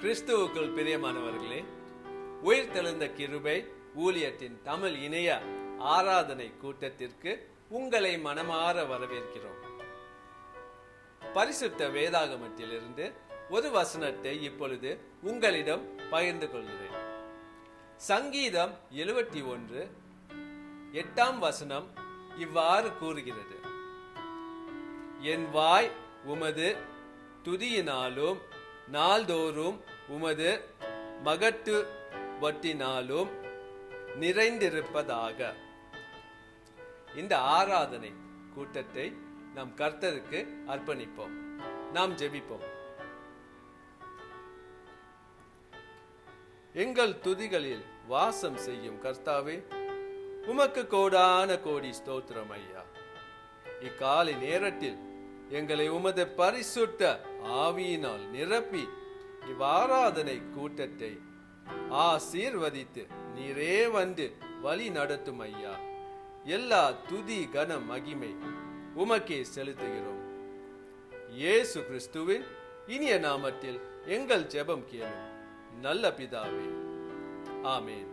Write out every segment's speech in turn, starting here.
கிறிஸ்துவுக்குள் பிரியமானவர்களே, உயிர்த்தெழுந்த கிருபை ஊழியத்தின் தமிழ் இணைய ஆராதனை கூட்டத்திற்கு உங்களை மனமாற வரவேற்கிறோம். பரிசுத்த வேதாகமத்திலிருந்து ஒரு வசனத்தை இப்பொழுது உங்களிடம் பகிர்ந்து கொள்கிறேன். சங்கீதம் 71:8 இவ்வாறு கூறுகிறது: என் வாய் உமது துதியினாலும் நாள்தோறும் உமது மகட்டு வட்டினாலும் நிறைந்திருப்பதாக. இந்த ஆராதனை கூட்டத்தை நாம் கர்த்தருக்கு அர்ப்பணிப்போம். நாம் ஜெபிப்போம். எங்கள் துதிகளில் வாசம் செய்யும் கர்த்தாவே, உமக்கு கோடான கோடி ஸ்தோத்திரம் ஐயா. இக்காலை நேரத்தில் எங்களை உமது பரிசுத்த ஆவியினால் நிரப்பி இவ்வாராதனை கூட்டத்தை ஆசீர்வதித்து நீரே வந்து வழி நடத்தும் ஐயா. எல்லா துதி கன மகிமை உமக்கே செலுத்துகிறோம். இயேசு கிறிஸ்துவின் இனிய நாமத்தில் எங்கள் ஜெபம் கேளும் நல்ல பிதாவே, ஆமேன்.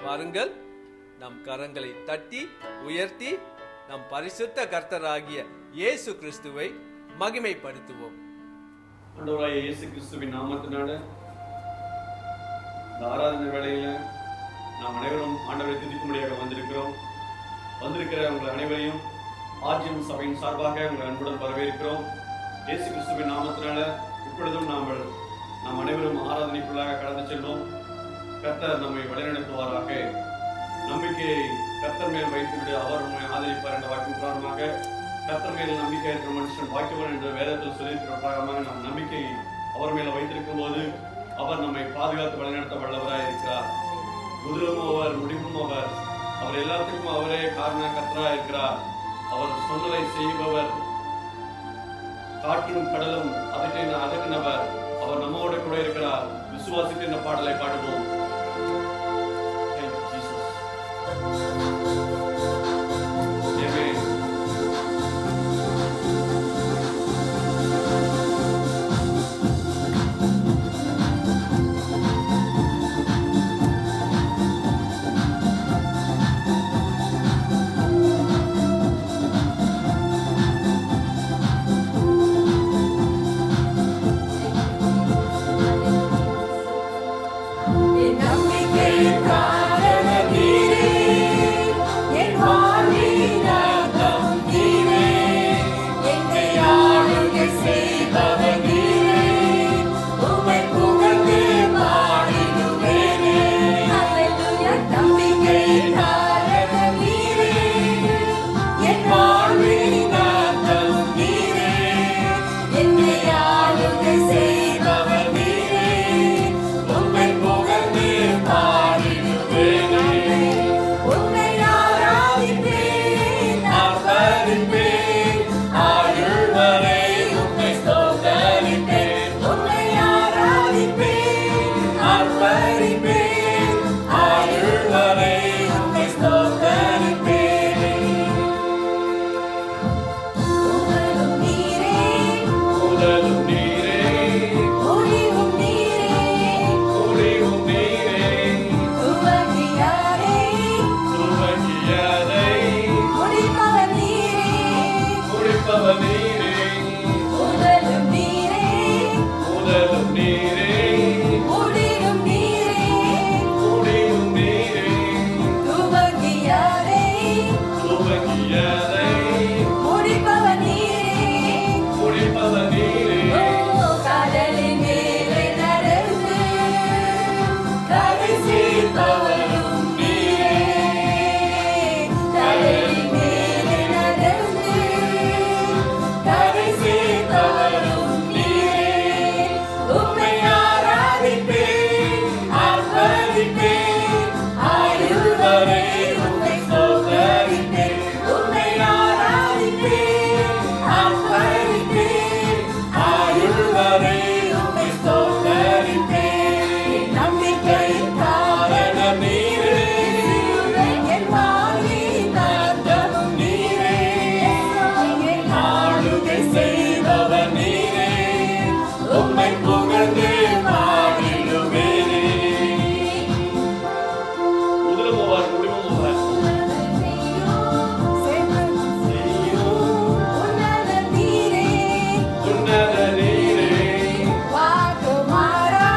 வாருங்கள், நம் கரங்களை தட்டி உயர்த்தி நம் பரிசுத்த கர்த்தராகிய இயேசு கிறிஸ்துவை மகிமைப்படுத்துவோம். ஆண்டவராகிய இயேசு கிறிஸ்துவின் நாமத்தினால இந்த ஆராதனை வேளையில நாம் அனைவரும் ஆண்டவரை துதிக்கும்படியாக வந்திருக்கிற உங்கள் அனைவரையும் ஆர்ஜிஎம் சபையின் சார்பாக உங்கள் அன்புடன் வரவேற்கிறோம். இயேசு கிறிஸ்துவின் நாமத்தினால இப்பொழுதும் நாம் அனைவரும் ஆராதனைக்குள்ளாக கடந்து செல்வோம். கர்த்தர் நம்மை வழிநடத்துவாராக. நம்பிக்கையை கர்த்தர் மேல் வைத்துவிடு, அவர் நம்மை ஆதரிப்பார் என்ற வாக்கின் காரணமாக கர்த்தர் மேல் நம்பிக்கை இருக்கிற மனுஷன் பாக்கியவான் என்ற வேதத்தில் சொல்லியிருக்கிற காரணமாக நாம் நம்பிக்கையை அவர் மேல வைத்திருக்கும் போது அவர் நம்மை பாதுகாத்து வழிநடத்த வல்லவராக இருக்கிறார். முதலும் அவர், முடிவும் அவர். அவர் எல்லாத்துக்கும் அவரே காரண கர்த்தராக இருக்கிறார். அவர் சொன்னதை செய்பவர். காற்றும் கடலும் அதட்டினவர். அவர் நம்மோடு கூட இருக்கிறார். விசுவாசித்து இந்த பாடலை பாடுவோம். செய்பவர் நீரே. உம்மை புகழ்ந்து பாடிடுவேனே. முதலும் போவார், முடிவும் போவார். உன்னத நீரே, வாக்குமாறா,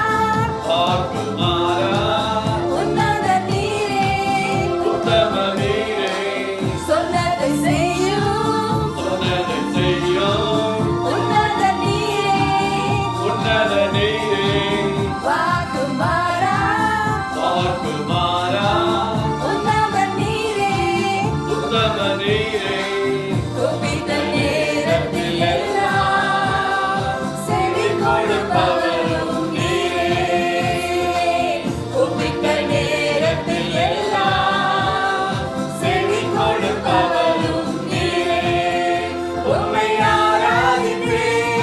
உத்தம நீரே, சொன்னதை செய்யும், உன்னத நீரே, வாக்குமாறா, உத்தம நீரே, கூப்பிட்ட நேரத்தில் எல்லாம் செவி கொடுப்பவரும் நீரே, கூப்பிட்ட நேரத்தில் எல்லாம் செவி கொடுப்பவரும் நீரே. உம்மை ஆராதிப்பேன்,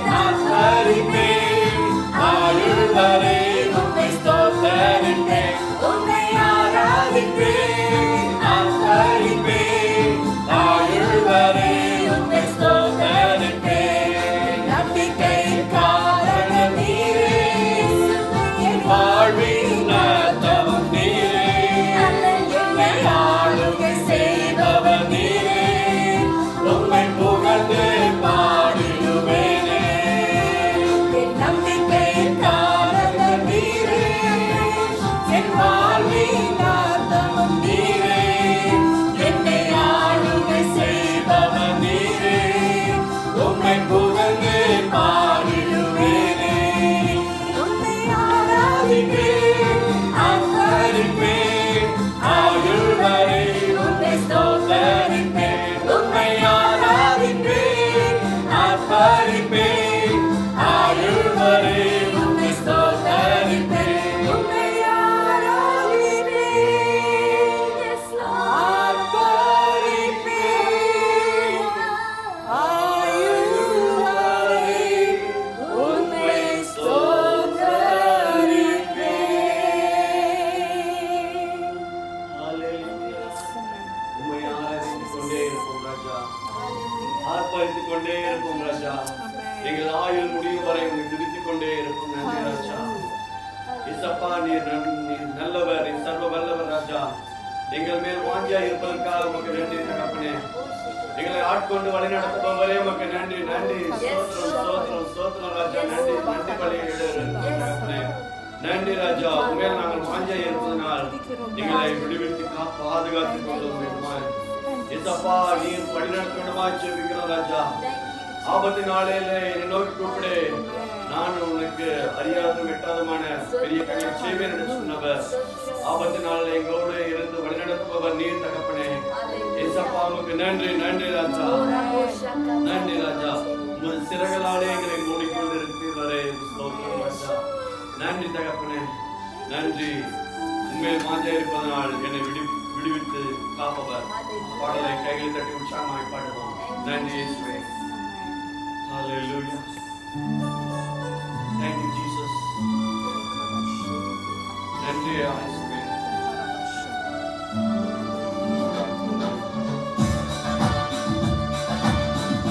நான் ஸ்தோத்தரிப்பேன், ஆயுள் வரை உம்மை ஸ்தோத்தரிப்பேன். உம்மை ஆராதிப்பேன், நான் ஸ்தோத்தரிப்பேன், ஆயுள் வரை உம்மை ஸ்தோத்தரிப்பேன். நம்பிக்கையின் காரணம் நீரே, என் வாழ்வின் அர்த்தமும் நீரே, என்னை ஆளுகை செய்பவர் நீரே, உம்மை புகழ்ந்து பாடிடுவேனே. என் நம்பிக்கையின் காரணம் நீரே, என் வாழ்வின் அர்த்தமும் நீரே, என்னை ஆளுகை செய்பவர் நீரே, உம்மை புகழ்ந்து பாடிடுவேனே. உம்மை ஆராதிப்பேன், ஆராதிப்பேன், ஆயுள் வரை உம்மை ஸ்தோத்தரிப்பேன். உம்மை ஆராதிப்பேன், ஆராதிப்பேன், ஆயுள் வரை உம்மை ஸ்தோத்தரிப்பேன். உம்மை ஆராதிப்பேன், ஆராதிப்பேன், ஆயுள் வரை உம்மை ஸ்தோத்தரிப்பேன். உம்மை ஆராதித்துக் கொண்டே இருப்போம் ராஜா, ஆர்ப்பரித்துக் கொண்டே இருப்போம் ராஜா. எங்கள் ஆயுள் முடியும் வரை உம்மை துதித்துக் கொண்டே இருப்போம். நன்றி ராஜா. இசப்பா, நீர் நல்லவர், நீர் சர்வ வல்லவர் ராஜா. எங்கள் மேல் வாஞ்சியா இருப்பதற்காக உமக்கு நன்றி தகப்பனே. எங்களை ஆட்கொண்டு வழி நடத்துபவரே உமக்கு நன்றி. நன்றி, ஸ்தோத்திரம் ராஜா. நன்றி தகப்பனே. நன்றி ராஜா. உண்மையில் நாங்கள் வாஞ்சியா இருப்பதனால் எங்களை விடுவித்து பாதுகாத்துக் கொண்டோம். இசப்பா, நீர் வழி நடத்தணுமா ஜெபிக்கிறோம் ராஜா. ஆபத்து நாளையில என்னை நோக்கி கூப்பிடு, நான் உனக்கு அறியாதும் எட்டாதுமான பெரிய காரியம் செய்வேன் என்று சொன்னவர். ஆபத்து நாளில் எங்களோடு இருந்து வழிநடத்துபவர் நீர் தகப்பனே. ஏசப்பா, உமக்கு நன்றி. நன்றி ராஜா. நன்றி ராஜா. உமது சிறகளாலே எங்களை மூடிக்கொண்டு இருக்கிறவரே ஸ்தோத்திரம் ராஜா. நன்றி தகப்பனே. நன்றி. உண்மையில் மாஞ்சா இருப்பதனால் என்னை விடுவித்து காப்பவர். பாடலை கைகளை தட்டி உற்சாகமாய் பாடுவோம். நன்றி இயேசுவே. Hallelujah. Thank you, Jesus. நன்றி இயேசுவே.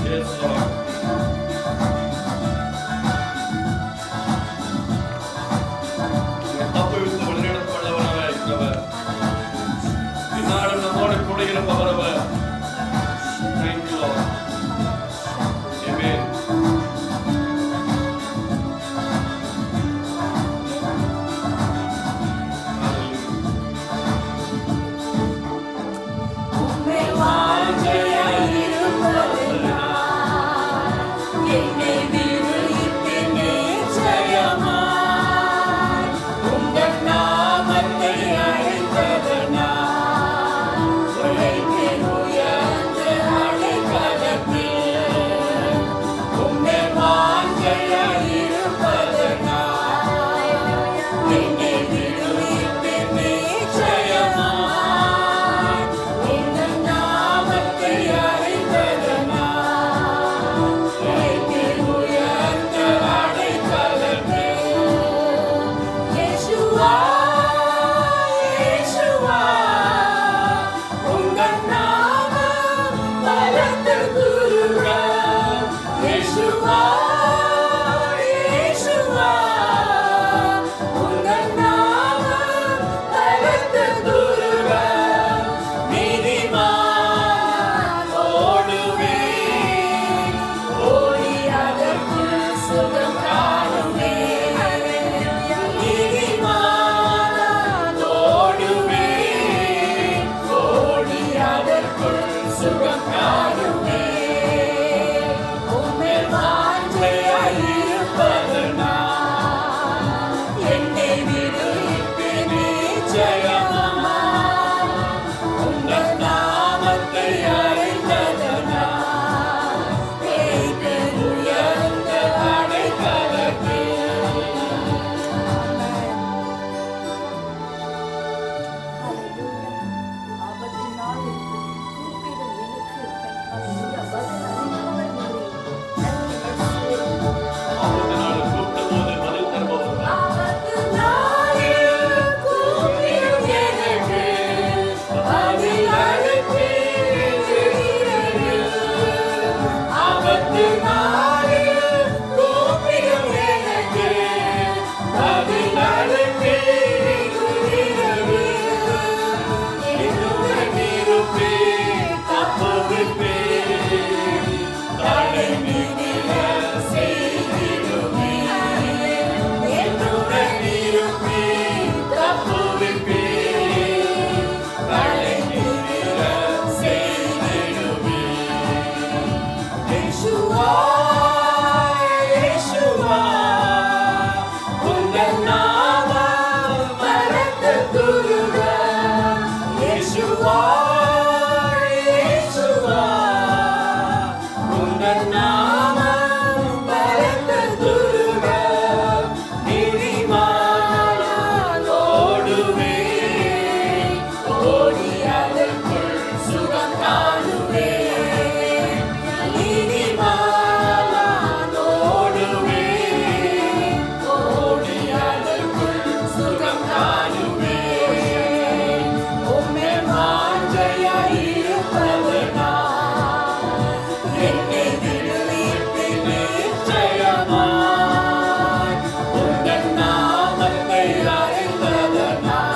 Yes, Lord. தப்பு விட்டு வழிநடத்தப்படவராக இருக்கிறவர், இந்நாளும் நம்மோடு கூட இருப்பவர் அவர். Thank you, Lord. Amen. உந்தன் நாமத்தை அறிந்ததனால்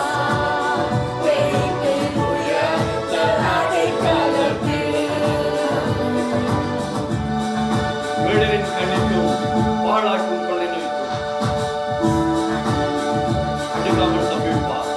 வைத்தேன் உயர்ந்த அடைக்கலத்தில். வேடரின் கண்ணிக்கும் பாழாக்கும் கொள்ளைகளுக்கும் அடிக்காமல் தப்பிப்பார்.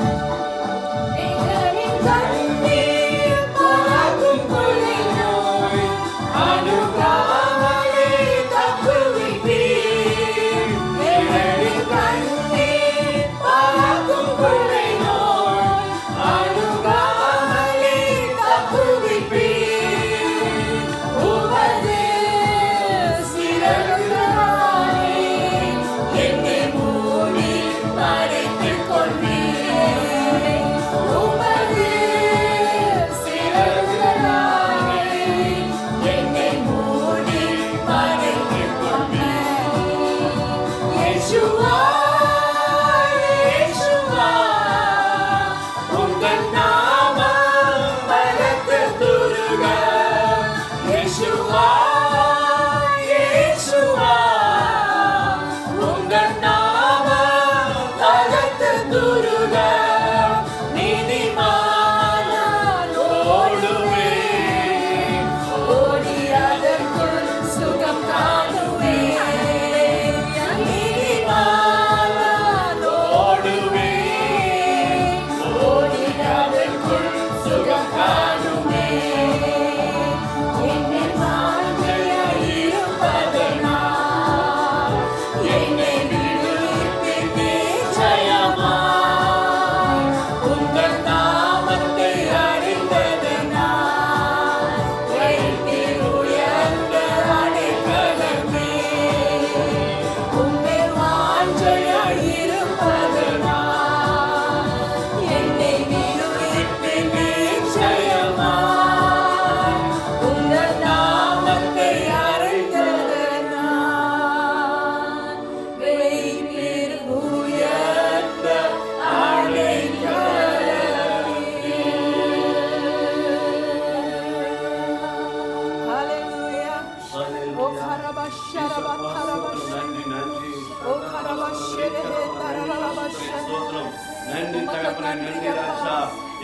நன்றி தகப்பனே, நன்றி ராஜா.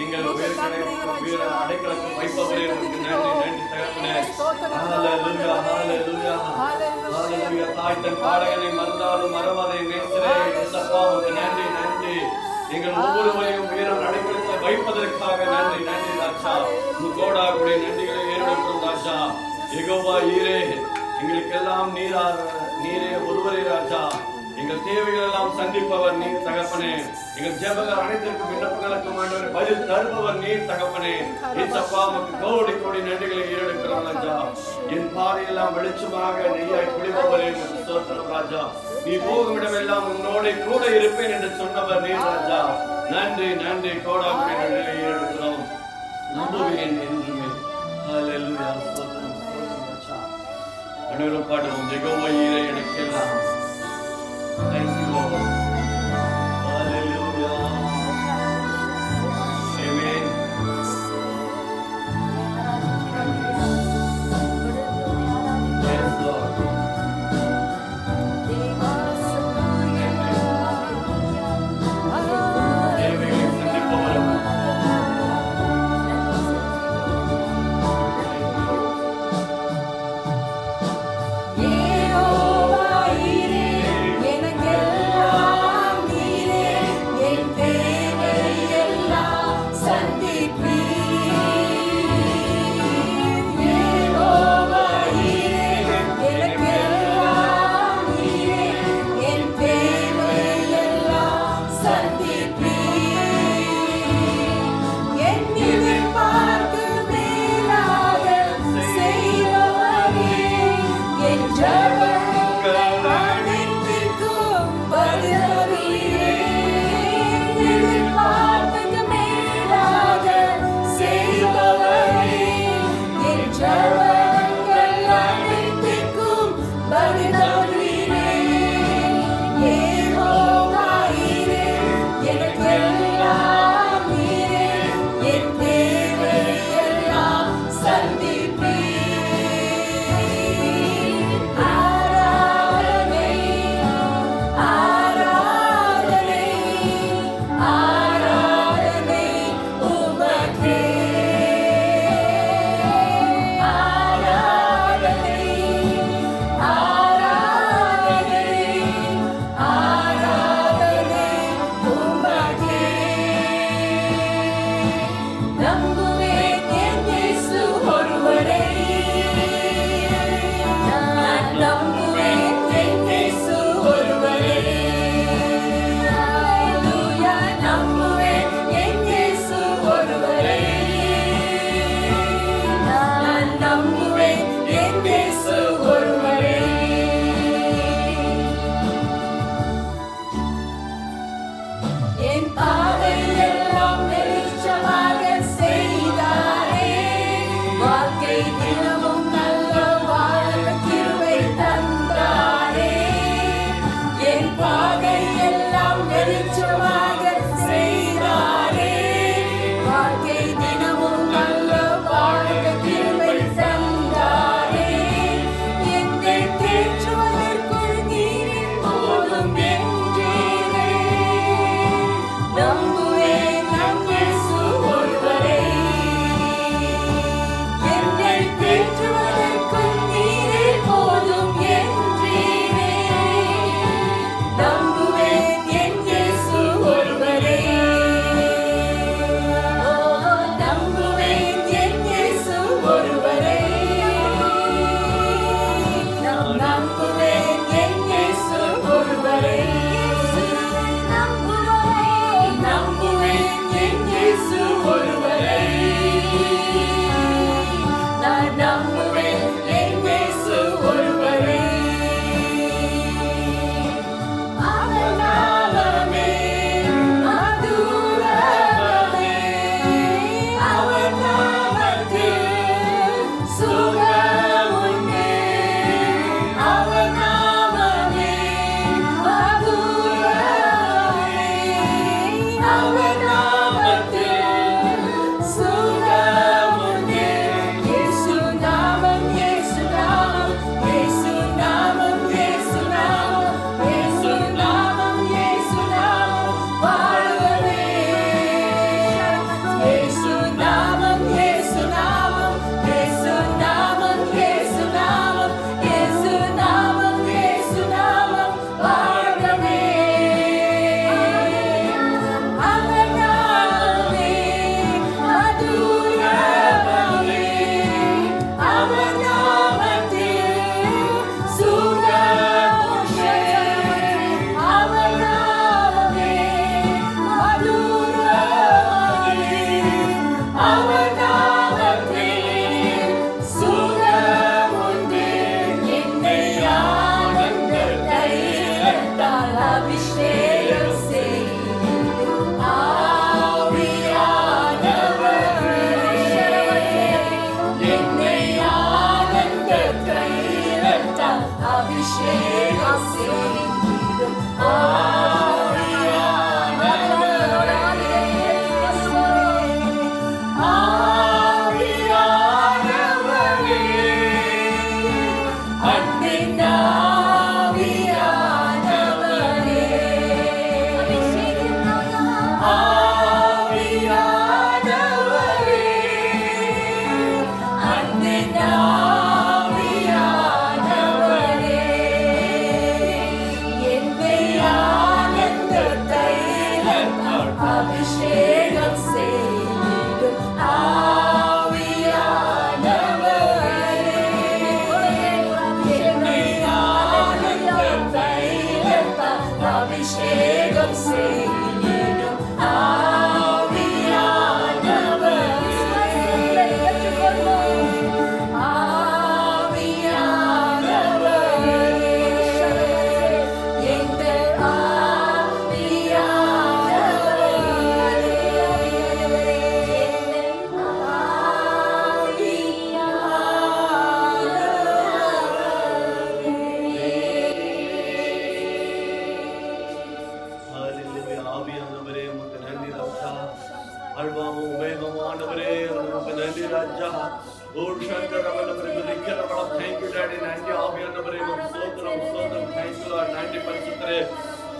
எங்கள் உயிரை அடைக்கலத்தில் வைப்பவரே உமக்கு நன்றி, நன்றி தகப்பனே. ஹல்லேலூயா, ஹல்லேலூயா, ஹல்லேலூயா. தாய் தன் பாடகனை மறந்தாலும் மறவாதே நேசரே இயேசப்பா, உமக்கு நன்றி, நன்றி. எங்கள் ஒவ்வொருவரையும் உயிரை அடைக்கலத்தில் வைப்பதற்காக நன்றி, நன்றி ராஜா. உங்களோட கூட நன்றிகளை ஏறெடுக்கிறோம் ராஜா. யெகோவா ஈரே, எங்களுக்கெல்லாம் நீரே ஒருவரே ராஜா. எங்கள் தேவைகள் எல்லாம் சந்திப்பவர் நீர் தகப்பனே. எங்கள் ஜெபங்கள் அனைத்திற்கும் விண்ணப்பங்களுக்கும் ஆண்டவரே பதில் தருபவர் நீர் தகப்பனே. இயேசப்பா, உமக்கு கோடி கோடி நன்றிகளை ஏறெடுக்கிறோம் ராஜா. என் பாதையெல்லாம் வெளிச்சமாக நெய்யாய் குளிப்பவரே உமக்கு ஸ்தோத்திரம் ராஜா. நீ போகும் இடமெல்லாம் உன்னோட கூட இருப்பேன் என்று சொன்னவர் நீர் ராஜா. நன்றி, நன்றி. கோடாக்குடி நன்றிகளை ஏறெடுக்கிறோம். நம்புவேன் என்றுமே. ஹல்லேலூயா, ஸ்தோத்திரம், ஸ்தோத்திரம் ராஜா. அனைவரும் பாடுவோம். யெகோவா ஈரே எனக்கெல்லாம். Thank you, Lord. Hallelujah. Amen. Yes, Lord. தேவைகளை சந்திப்பவரும் யெகோவா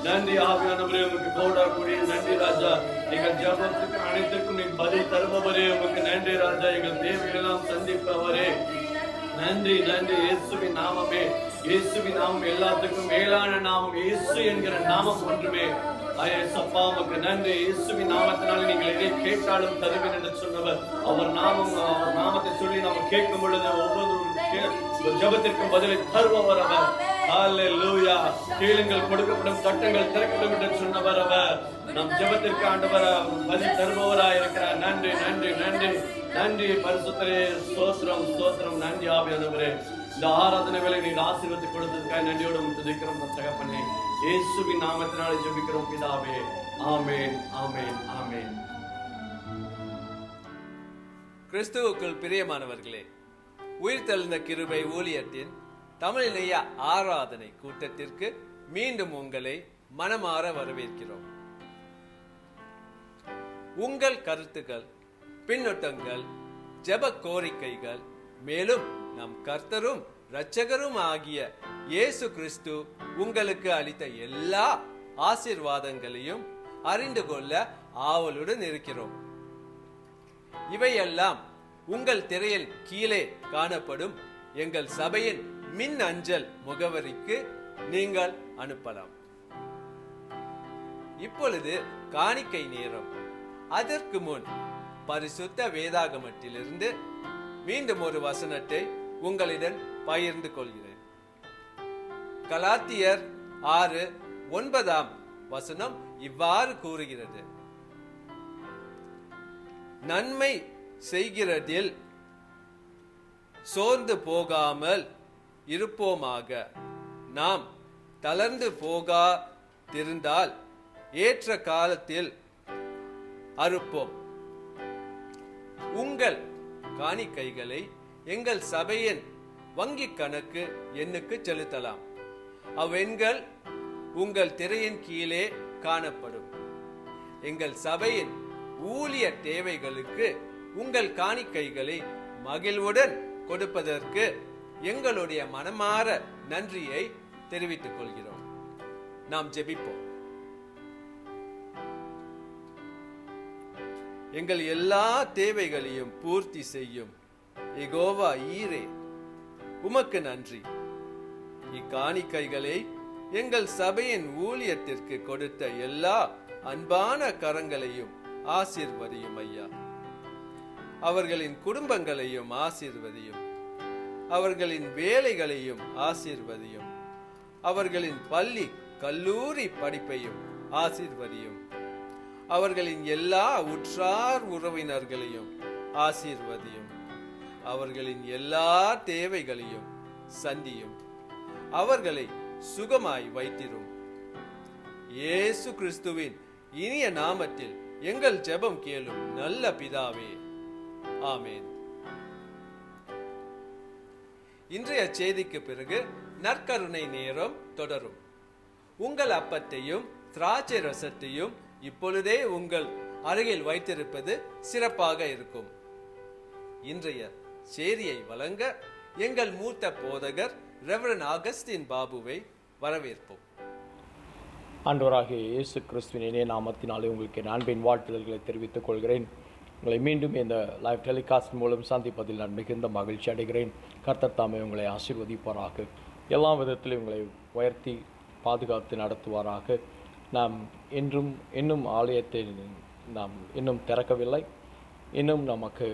நன்றி ஆவியானவரே, உமக்கு போடக்கூடிய நன்றி ராஜா. எங்கள் ஜபத்துக்கு அனைத்துக்கும் நீ பதில் தருபவரே, உமக்கு நன்றி ராஜா. எங்கள் தேவையெல்லாம் சந்திப்பவரே, நன்றி நன்றி. இயேசுவின் நாமமே, இயேசுவின் நாமம் எல்லாத்துக்கும் மேலான நாமம். இயேசு என்கிற நாமம் ஒன்றுமே. ஐயப்பா உமக்கு நன்றி. இயேசுவின் நாமத்தினால நீங்கள் எதை கேட்டாலும் தருவேன் என்று சொன்னவர். அவர் நாமத்தை சொல்லி நாம் கேட்கும் பொழுது ஒவ்வொரு ஜபத்திற்கும் பதிலை தருபவர் அவர். ஹல்லேலூயா. கேளுங்கள் கொடுக்கப்படும், தட்டுங்கள் திறக்கப்படும் என்று சொன்னவர் அவர். நம் ஜபத்திற்கு ஆண்டவர் பதில் தருபவராய் இருக்கிறார். நன்றி நன்றி நன்றி நன்றி பரிசுத்தரே. ஸ்தோத்திரம் ஸ்தோத்திரம். நன்றி ஆவியானவரே. இந்த ஆராதனை வேளை நீர் ஆசீர்வாதத்தை கொடுத்ததுக்காக நன்றியோடு துதிக்கிறோம் தகப்பனே. இயேசுவின் நாமத்தினாலே ஜெபிக்கிறோம் பிதாவே. ஆமென் ஆமென் ஆமென். கிறிஸ்துவுக்குள் பிரியமானவர்களே, உயிர்த்தெழுந்த கிருபை ஊழியத்தின் தமிழிலேய ஆராதனை கூட்டத்திற்கு மீண்டும் உங்களை மனமாற வரவேற்கிறோம். உங்கள் கருத்துக்கள், பின்னூட்டங்கள், ஜெப கோரிக்கைகள், மேலும் நம் கர்த்தரும் இரட்சகரும் ஆகிய இயேசு கிறிஸ்து உங்களுக்கு அளித்த எல்லா ஆசீர்வாதங்களையும் அறிந்து கொள்ள ஆவலுடன் இருக்கிறோம். இவையெல்லாம் உங்கள் திரையில் கீழே காணப்படும் எங்கள் சபையின் மின் அஞ்சல் முகவரிக்கு நீங்கள் அனுப்பலாம். இப்பொழுது காணிக்கை நேரம். அதற்கு முன் பரிசுத்த வேதாகமத்திலிருந்து மீண்டும் ஒரு வசனத்தை உங்களிடம் பகிர்ந்து கொள்கிறேன். கலாத்தியர் 6:9 இவ்வாறு கூறுகிறது: நன்மை செய்கிறதில் சோர்ந்து போகாமல் இருப்போமாக. நாம் தளர்ந்து போகாதிருந்தால் ஏற்ற காலத்தில் அறுப்போம். உங்கள் காணிக்கைகளை எங்கள் சபையின் வங்கி கணக்கு எண்ணுக்கு செலுத்தலாம். அவ்வெண்கள் உங்கள் திரையின் கீழே காணப்படும். எங்கள் சபையின் ஊழிய தேவைகளுக்கு உங்கள் காணிக்கைகளை மகிழ்வுடன் கொடுப்பதற்கு எங்களுடைய மனமாற நன்றியை தெரிவித்துக் கொள்கிறோம். நாம் ஜெபிப்போம். எங்கள் எல்லா தேவைகளையும் பூர்த்தி செய்யும் யெகோவா ஈரே, உமக்கு நன்றி. இக்காணிக்கைகளை எங்கள் சபையின் ஊழியத்திற்கு கொடுத்த எல்லா அன்பான கரங்களையும் ஆசீர்வதியும் ஐயா. அவர்களின் குடும்பங்களையும் ஆசீர்வதியும், அவர்களின் வேலைகளையும் ஆசீர்வதியும், அவர்களின் பள்ளி கல்லூரி படிப்பையும் ஆசீர்வதியும், அவர்களின் எல்லா உற்றார் உறவினர்களையும் ஆசீர்வதியும், அவர்களின் எல்லா தேவைகளையும் சந்தியும், அவர்களை சுகமாய் வைத்திரும். இயேசு கிறிஸ்துவின் இனிய நாமத்தில் எங்கள் ஜெபம் கேளும் நல்ல பிதாவே, ஆமென். இன்றைய செய்திக்கு பிறகு நற்கருணை நேரம் தொடரும். உங்கள் அப்பத்தையும் திராட்சை ரசத்தையும் இப்பொழுதே உங்கள் அருகில் வைத்திருப்பது சிறப்பாக இருக்கும். இன்றைய சேரியை வழங்க எங்கள் மூத்த போதகர் ரெவரண்ட் ஆகஸ்டின் பாபுவை வரவேற்போம். ஆண்டவராகிய இயேசு கிறிஸ்துவின் இணைய நாமத்தினாலே உங்களுக்கு என் அன்பின் வாழ்த்துதல்களை தெரிவித்துக் கொள்கிறேன். உங்களை மீண்டும் இந்த லைவ் டெலிகாஸ்ட் மூலம் சந்திப்பதில் நான் மிகுந்த மகிழ்ச்சி அடைகிறேன். கர்த்தர் தாமே உங்களை ஆசீர்வதிப்பாராக. எல்லா விதத்திலும் உங்களை உயர்த்தி பாதுகாத்து நடத்துவாராக. நாம் இன்னும் ஆலயத்தை நாம் இன்னும் திறக்கவில்லை. இன்னும் நமக்கு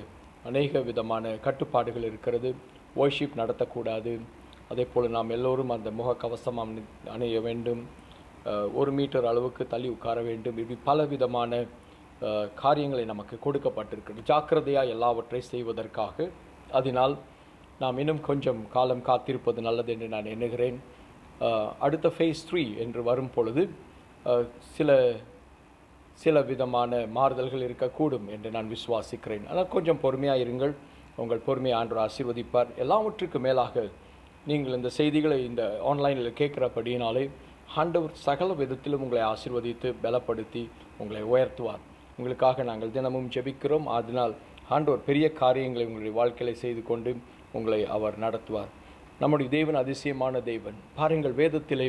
அநேக விதமான கட்டுப்பாடுகள் இருக்கிறது. வர்ஷிப் நடத்தக்கூடாது. அதே போல் நாம் எல்லோரும் அந்த முகக்கவசம் அணிய வேண்டும். 1 மீட்டர் அளவுக்கு தள்ளி உட்கார வேண்டும். இப்படி பல விதமான காரியங்களை நமக்கு கொடுக்கப்பட்டிருக்கிறது. ஜாக்கிரதையாக எல்லாவற்றை செய்வதற்காக. அதனால் நாம் இன்னும் கொஞ்சம் காலம் காத்திருப்பது நல்லது என்று நான் எண்ணுகிறேன். அடுத்த ஃபேஸ் 3 என்று வரும் பொழுது சில விதமான மாறுதல்கள் இருக்கக்கூடும் என்று நான் விசுவாசிக்கிறேன். ஆனால் கொஞ்சம் பொறுமையாக இருங்கள். உங்கள் பொறுமையை ஆண்டவர் ஆசீர்வதிப்பார். எல்லாவற்றுக்கு மேலாக நீங்கள் இந்த செய்திகளை இந்த ஆன்லைனில் கேட்குறபடியினாலே ஆண்டவர் சகல விதத்திலும் உங்களை ஆசீர்வதித்து பலப்படுத்தி உங்களை உயர்த்துவார். உங்களுக்காக நாங்கள் தினமும் ஜெபிக்கிறோம். அதனால் ஆண்டவர் பெரிய காரியங்களை உங்களுடைய வாழ்க்கையில் செய்து கொண்டு உங்களை அவர் நடத்துவார். நம்முடைய தேவன் அதிசயமான தேவன். பாருங்கள், வேதத்திலே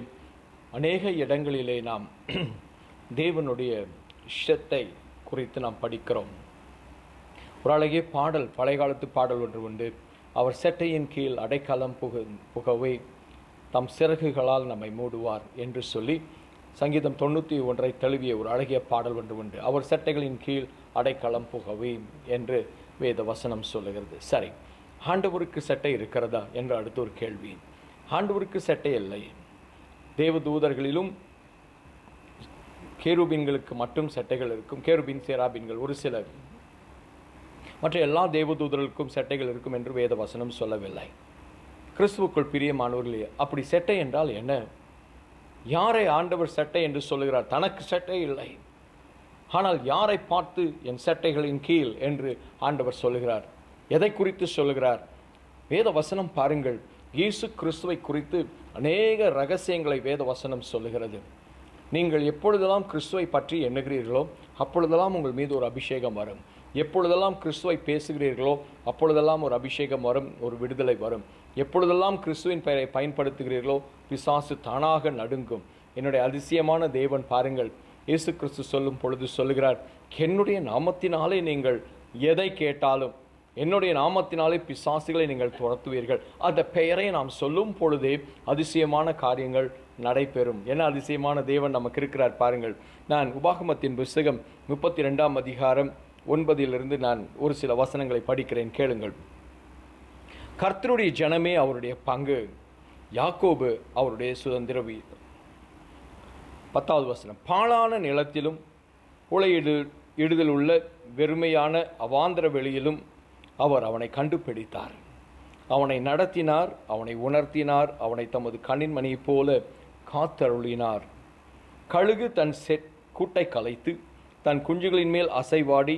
அநேக இடங்களிலே நாம் தேவனுடைய இஷ்டத்தை குறித்து நாம் படிக்கிறோம். ஒரு அழகிய பாடல், பழைய காலத்து பாடல் ஒன்று உண்டு. அவர் செட்டையின் கீழ் அடைக்கலம் புகவே தம் சிறகுகளால் நம்மை மூடுவார் என்று சொல்லி சங்கீதம் 91 தழுவிய ஒரு அழகிய பாடல் ஒன்று உண்டு. அவர் செட்டைகளின் கீழ் அடைக்கலம் புகவே என்று வேத வசனம் சொல்லுகிறது. சரி, ஆண்டவருக்கு செட்டை இருக்கிறதா என்று அடுத்த ஒரு கேள்வி. ஆண்டவருக்கு செட்டை இல்லை. தேவதூதர்களிலும் கேருபீன்களுக்கு மட்டும் செட்டைகள் இருக்கும். கேருபீன், சேராபீன்கள் ஒரு சிலர். மற்ற எல்லா தேவதூதர்களுக்கும் செட்டைகள் இருக்கும் என்று வேத வசனம் சொல்லவில்லை. கிறிஸ்துவுக்குள் பிரியமானவர்களே, அப்படி செட்டை என்றால் என்ன? யாரை ஆண்டவர் செட்டை என்று சொல்லுகிறார்? தனக்கு செட்டை இல்லை. ஆனால் யாரை பார்த்து என் செட்டைகளின் கீழ் என்று ஆண்டவர் சொல்லுகிறார்? எதை குறித்து சொல்லுகிறார்? வேத வசனம் பாருங்கள். இயேசு கிறிஸ்துவை குறித்து அநேக ரகசியங்களை வேத வசனம் சொல்லுகிறது. நீங்கள் எப்பொழுதெல்லாம் கிறிஸ்துவை பற்றி எண்ணுகிறீர்களோ அப்பொழுதெல்லாம் உங்கள் மீது ஒரு அபிஷேகம் வரும். எப்பொழுதெல்லாம் கிறிஸ்துவை பேசுகிறீர்களோ அப்பொழுதெல்லாம் ஒரு அபிஷேகம் வரும், ஒரு விடுதலை வரும். எப்பொழுதெல்லாம் கிறிஸ்துவின் பெயரை பயன்படுத்துகிறீர்களோ பிசாசு தானாக நடுங்கும். என்னுடைய அதிசயமான தேவன் பாருங்கள், இயேசு கிறிஸ்து சொல்லும் பொழுது சொல்லுகிறார், என்னுடைய நாமத்தினாலே நீங்கள் எதை கேட்டாலும் என்னுடைய நாமத்தினாலே பிசாசுகளை நீங்கள் துரத்துவீர்கள். அந்த பெயரை நாம் சொல்லும் பொழுதே அதிசயமான காரியங்கள் நடைபெறும். என்ன அதிசயமான தேவன் நமக்கு இருக்கிறார் பாருங்கள். நான் உபாகமத்தின் புத்தகம் 32 அதிகாரம் 9 நான் ஒரு சில வசனங்களை படிக்கிறேன், கேளுங்கள். கர்த்தருடைய ஜனமே அவருடைய பங்கு, யாக்கோபு அவருடைய சுதந்திர வீடு. 10வது வசனம், பாழான நிலத்திலும் உளையிடுதல் உள்ள வெறுமையான அவாந்தர வெளியிலும் அவர் அவனை கண்டுபிடித்தார். அவனை நடத்தினார், அவனை உணர்த்தினார், அவனை தமது கண்ணின் மணியைப் போல காத்தருளினார். கழுகு தன் கூட்டை கலைத்து தன் குஞ்சுகளின் மேல் அசைவாடி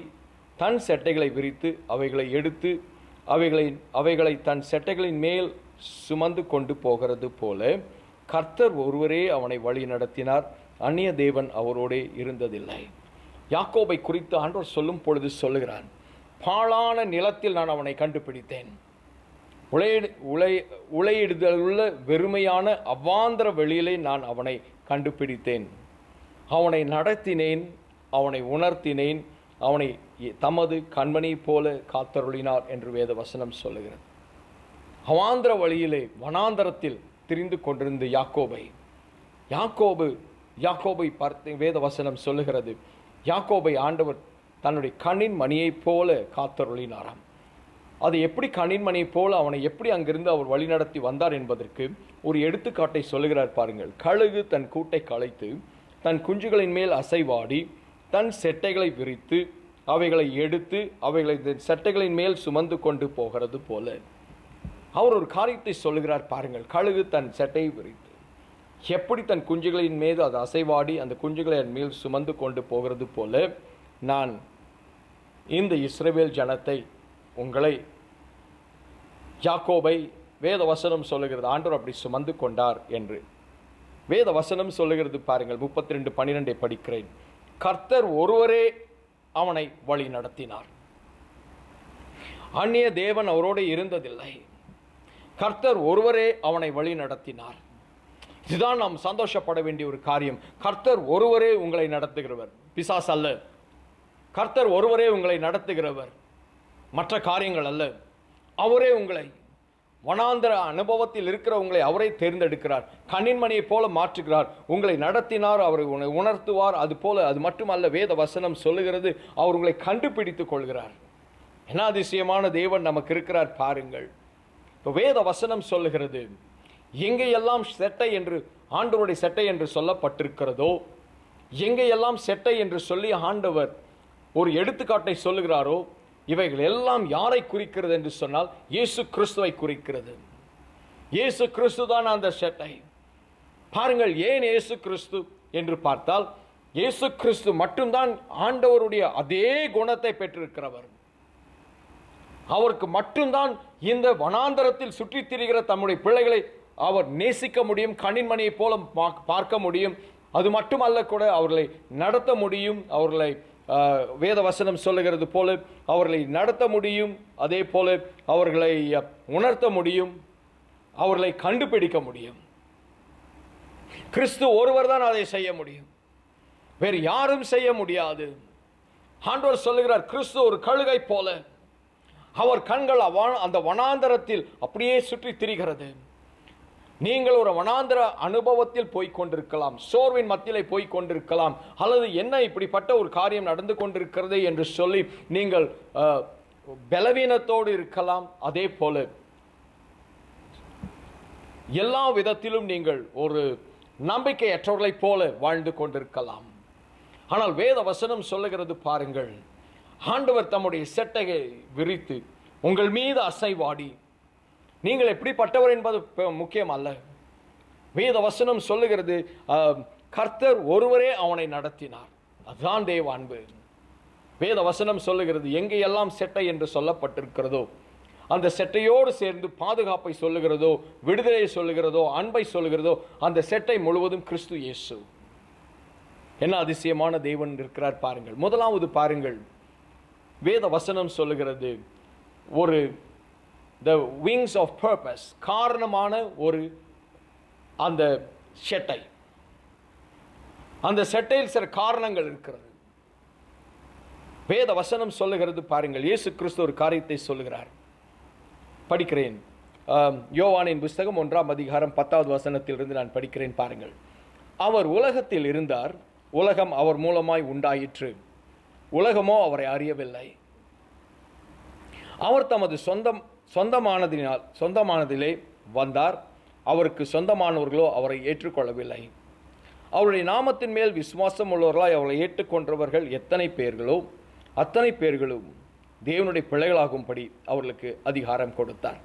தன் செட்டைகளை விரித்து அவைகளை எடுத்து அவைகளை தன் செட்டைகளின் மேல் சுமந்து கொண்டு போகிறது போல கர்த்தர் ஒருவரே அவனை வழி நடத்தினார். அந்நிய தேவன் அவரோடே இருந்ததில்லை. யாக்கோபை குறித்து ஆண்டவர் சொல்லும் பொழுது சொல்லுகிறான், பாழான நிலத்தில் நான் அவனை கண்டுபிடித்தேன். உளையிடுதலுள்ள வெறுமையான அவாந்தர வெளியிலே நான் அவனை கண்டுபிடித்தேன். அவனை நடத்தினேன், அவனை உணர்த்தினேன், அவனை தமது கண்மணி போல காத்தருளினார் என்று வேத வசனம் சொல்லுகிறது. அவாந்தர வழியிலே வனாந்தரத்தில் திரிந்து கொண்டிருந்த யாக்கோபை பார்த்து வேத வசனம் சொல்லுகிறது, யாக்கோபை ஆண்டவர் தன்னுடைய கண்ணின் மணியைப் போல காத்தருளினாராம். அது எப்படி கண்ணின் மணியைப் போல அவனை எப்படி அங்கிருந்து அவர் வழிநடத்தி வந்தார் என்பதற்கு ஒரு எடுத்துக்காட்டை சொல்லுகிறார் பாருங்கள். கழுகு தன் கூட்டை கலைத்து தன் குஞ்சுகளின் மேல் அசைவாடி தன் செட்டைகளை விரித்து அவைகளை எடுத்து அவைகளை செட்டைகளின் மேல் சுமந்து கொண்டு போகிறது போல அவர் ஒரு காரியத்தை சொல்லுகிறார் பாருங்கள். கழுகு தன் செட்டையை விரித்து எப்படி தன் குஞ்சுகளின் மீது அது அசைவாடி அந்த குஞ்சுகளை அதன் மேல் சுமந்து கொண்டு போகிறது போல நான் இந்த இஸ்ரவேல் ஜனத்தை, உங்களை, யாக்கோபை வேத வசனம் சொல்லுகிறது ஆண்டவர் அப்படி சுமந்து கொண்டார் என்று. வேத வசனம் சொல்லுகிறது பாருங்கள், 32:12 படிக்கிறேன். கர்த்தர் ஒருவரே அவனை வழி நடத்தினார். அந்நிய தேவன் அவரோடு இருந்ததில்லை. கர்த்தர் ஒருவரே அவனை வழி நடத்தினார். இதுதான் நாம் சந்தோஷப்பட வேண்டிய ஒரு காரியம். கர்த்தர் ஒருவரே உங்களை நடத்துகிறவர், பிசாசு அல்ல. கர்த்தர் ஒருவரே உங்களை நடத்துகிறவர், மற்ற காரியங்கள் அல்ல. அவரே உங்களை வனாந்தர அனுபவத்தில் இருக்கிற உங்களை அவரே தேர்ந்தெடுக்கிறார், கண்ணின்மணியை போல மாற்றுகிறார், உங்களை நடத்தினார், அவரை உணர்த்துவார். அது போல அது மட்டுமல்ல, வேத வசனம் சொல்லுகிறது அவர் உங்களை கண்டுபிடித்துக் கொள்கிறார். என்ன அதிசயமான தேவன் நமக்கு இருக்கிறார் பாருங்கள். இப்போ வேத வசனம் சொல்லுகிறது, எங்கெல்லாம் செட்டை என்று ஆண்டவருடைய செட்டை என்று சொல்லப்பட்டிருக்கிறதோ, எங்கெல்லாம் செட்டை என்று சொல்லி ஆண்டவர் ஒரு எடுத்துக்காட்டை சொல்லுகிறாரோ, இவைகள் எல்லாம் யாரை குறிக்கிறது என்று சொன்னால் இயேசு கிறிஸ்துவை குறிக்கிறது. இயேசு கிறிஸ்து தான் அந்த செட்டை. பாருங்கள், ஏன் இயேசு கிறிஸ்து என்று பார்த்தால், இயேசு கிறிஸ்து மட்டும்தான் ஆண்டவருடைய அதே குணத்தை பெற்றிருக்கிறவர். அவருக்கு மட்டும்தான் இந்த வனாந்தரத்தில் சுற்றித் திரிகிற தம்முடைய பிள்ளைகளை அவர் நேசிக்க முடியும், கண்ணின்மணியை போல பார்க்க முடியும். அது மட்டுமல்ல, கூட அவர்களை நடத்த முடியும். அவர்களை வேத வசனம் சொல்லுகிறது போல அவர்களை நடத்த முடியும். அதே போல அவர்களை உணர்த்த முடியும், அவர்களை கண்டுபிடிக்க முடியும். கிறிஸ்து ஒருவர் தான் அதை செய்ய முடியும், வேறு யாரும் செய்ய முடியாது. ஆண்டவர் சொல்லுகிறார், கிறிஸ்து ஒரு கழுகை போல அவர் கண்கள் அந்த வனாந்தரத்தில் அப்படியே சுற்றி திரிகிறது. நீங்கள் ஒரு வனாந்தர அனுபவத்தில் போய்கொண்டிருக்கலாம், சோர்வின் மத்தியிலே போய்கொண்டிருக்கலாம், அல்லது என்ன இப்படிப்பட்ட ஒரு காரியம் நடந்து கொண்டிருக்கிறது என்று சொல்லி நீங்கள் பலவீனத்தோடு இருக்கலாம். அதே போல எல்லா விதத்திலும் நீங்கள் ஒரு நம்பிக்கையற்றவர்களைப் போல வாழ்ந்து கொண்டிருக்கலாம். ஆனால் வேத வசனம் சொல்லுகிறது பாருங்கள், ஆண்டவர் தம்முடைய செட்டையை விரித்து உங்கள் மீது அசைவாடி, நீங்கள் எப்படிப்பட்டவர் என்பது முக்கியம் அல்ல. வேத வசனம் சொல்லுகிறது, கர்த்தர் ஒருவரே அவனை நடத்தினார். அதுதான் தேவ அன்பு. வேத வசனம் சொல்லுகிறது, எங்கெல்லாம் செட்டை என்று சொல்லப்பட்டிருக்கிறதோ, அந்த செட்டையோடு சேர்ந்து பாதுகாப்பை சொல்லுகிறதோ, விடுதலை சொல்லுகிறதோ, அன்பை சொல்லுகிறதோ, அந்த செட்டை முழுவதும் கிறிஸ்து இயேசு. என்ன அதிசயமான தேவன் இருக்கிறார் பாருங்கள். முதலாவது பாருங்கள், வேத வசனம் சொல்லுகிறது, ஒரு the wings of purpose, காரணமான ஒரு அந்த செட்டை. அந்த செட்டையில் சில காரணங்கள் இருக்கிறது. வேத வசனம் சொல்லுகிறது பாருங்கள், இயேசு கிறிஸ்து ஒரு காரியத்தை சொல்லுகிறார். படிக்கிறேன், யோவானின் புஸ்தகம் 1ஆம் அதிகாரம் 10வது வசனத்திலிருந்து நான் படிக்கிறேன் பாருங்கள். அவர் உலகத்தில் இருந்தார், உலகம் அவர் மூலமாய் உண்டாயிற்று, உலகமோ அவரை அறியவில்லை. அவர் தமது சொந்தமானதிலே வந்தார், அவருக்கு சொந்தமானவர்களோ அவரை ஏற்றுக்கொள்ளவில்லை. அவருடைய நாமத்தின் மேல் விசுவாசம் உள்ளவர்களாய் அவரை ஏற்றுக்கொண்டவர்கள் எத்தனை பேர்களோ அத்தனை பேர்களும் தேவனுடைய பிள்ளைகளாகும்படி அவர்களுக்கு அதிகாரம் கொடுத்தார்.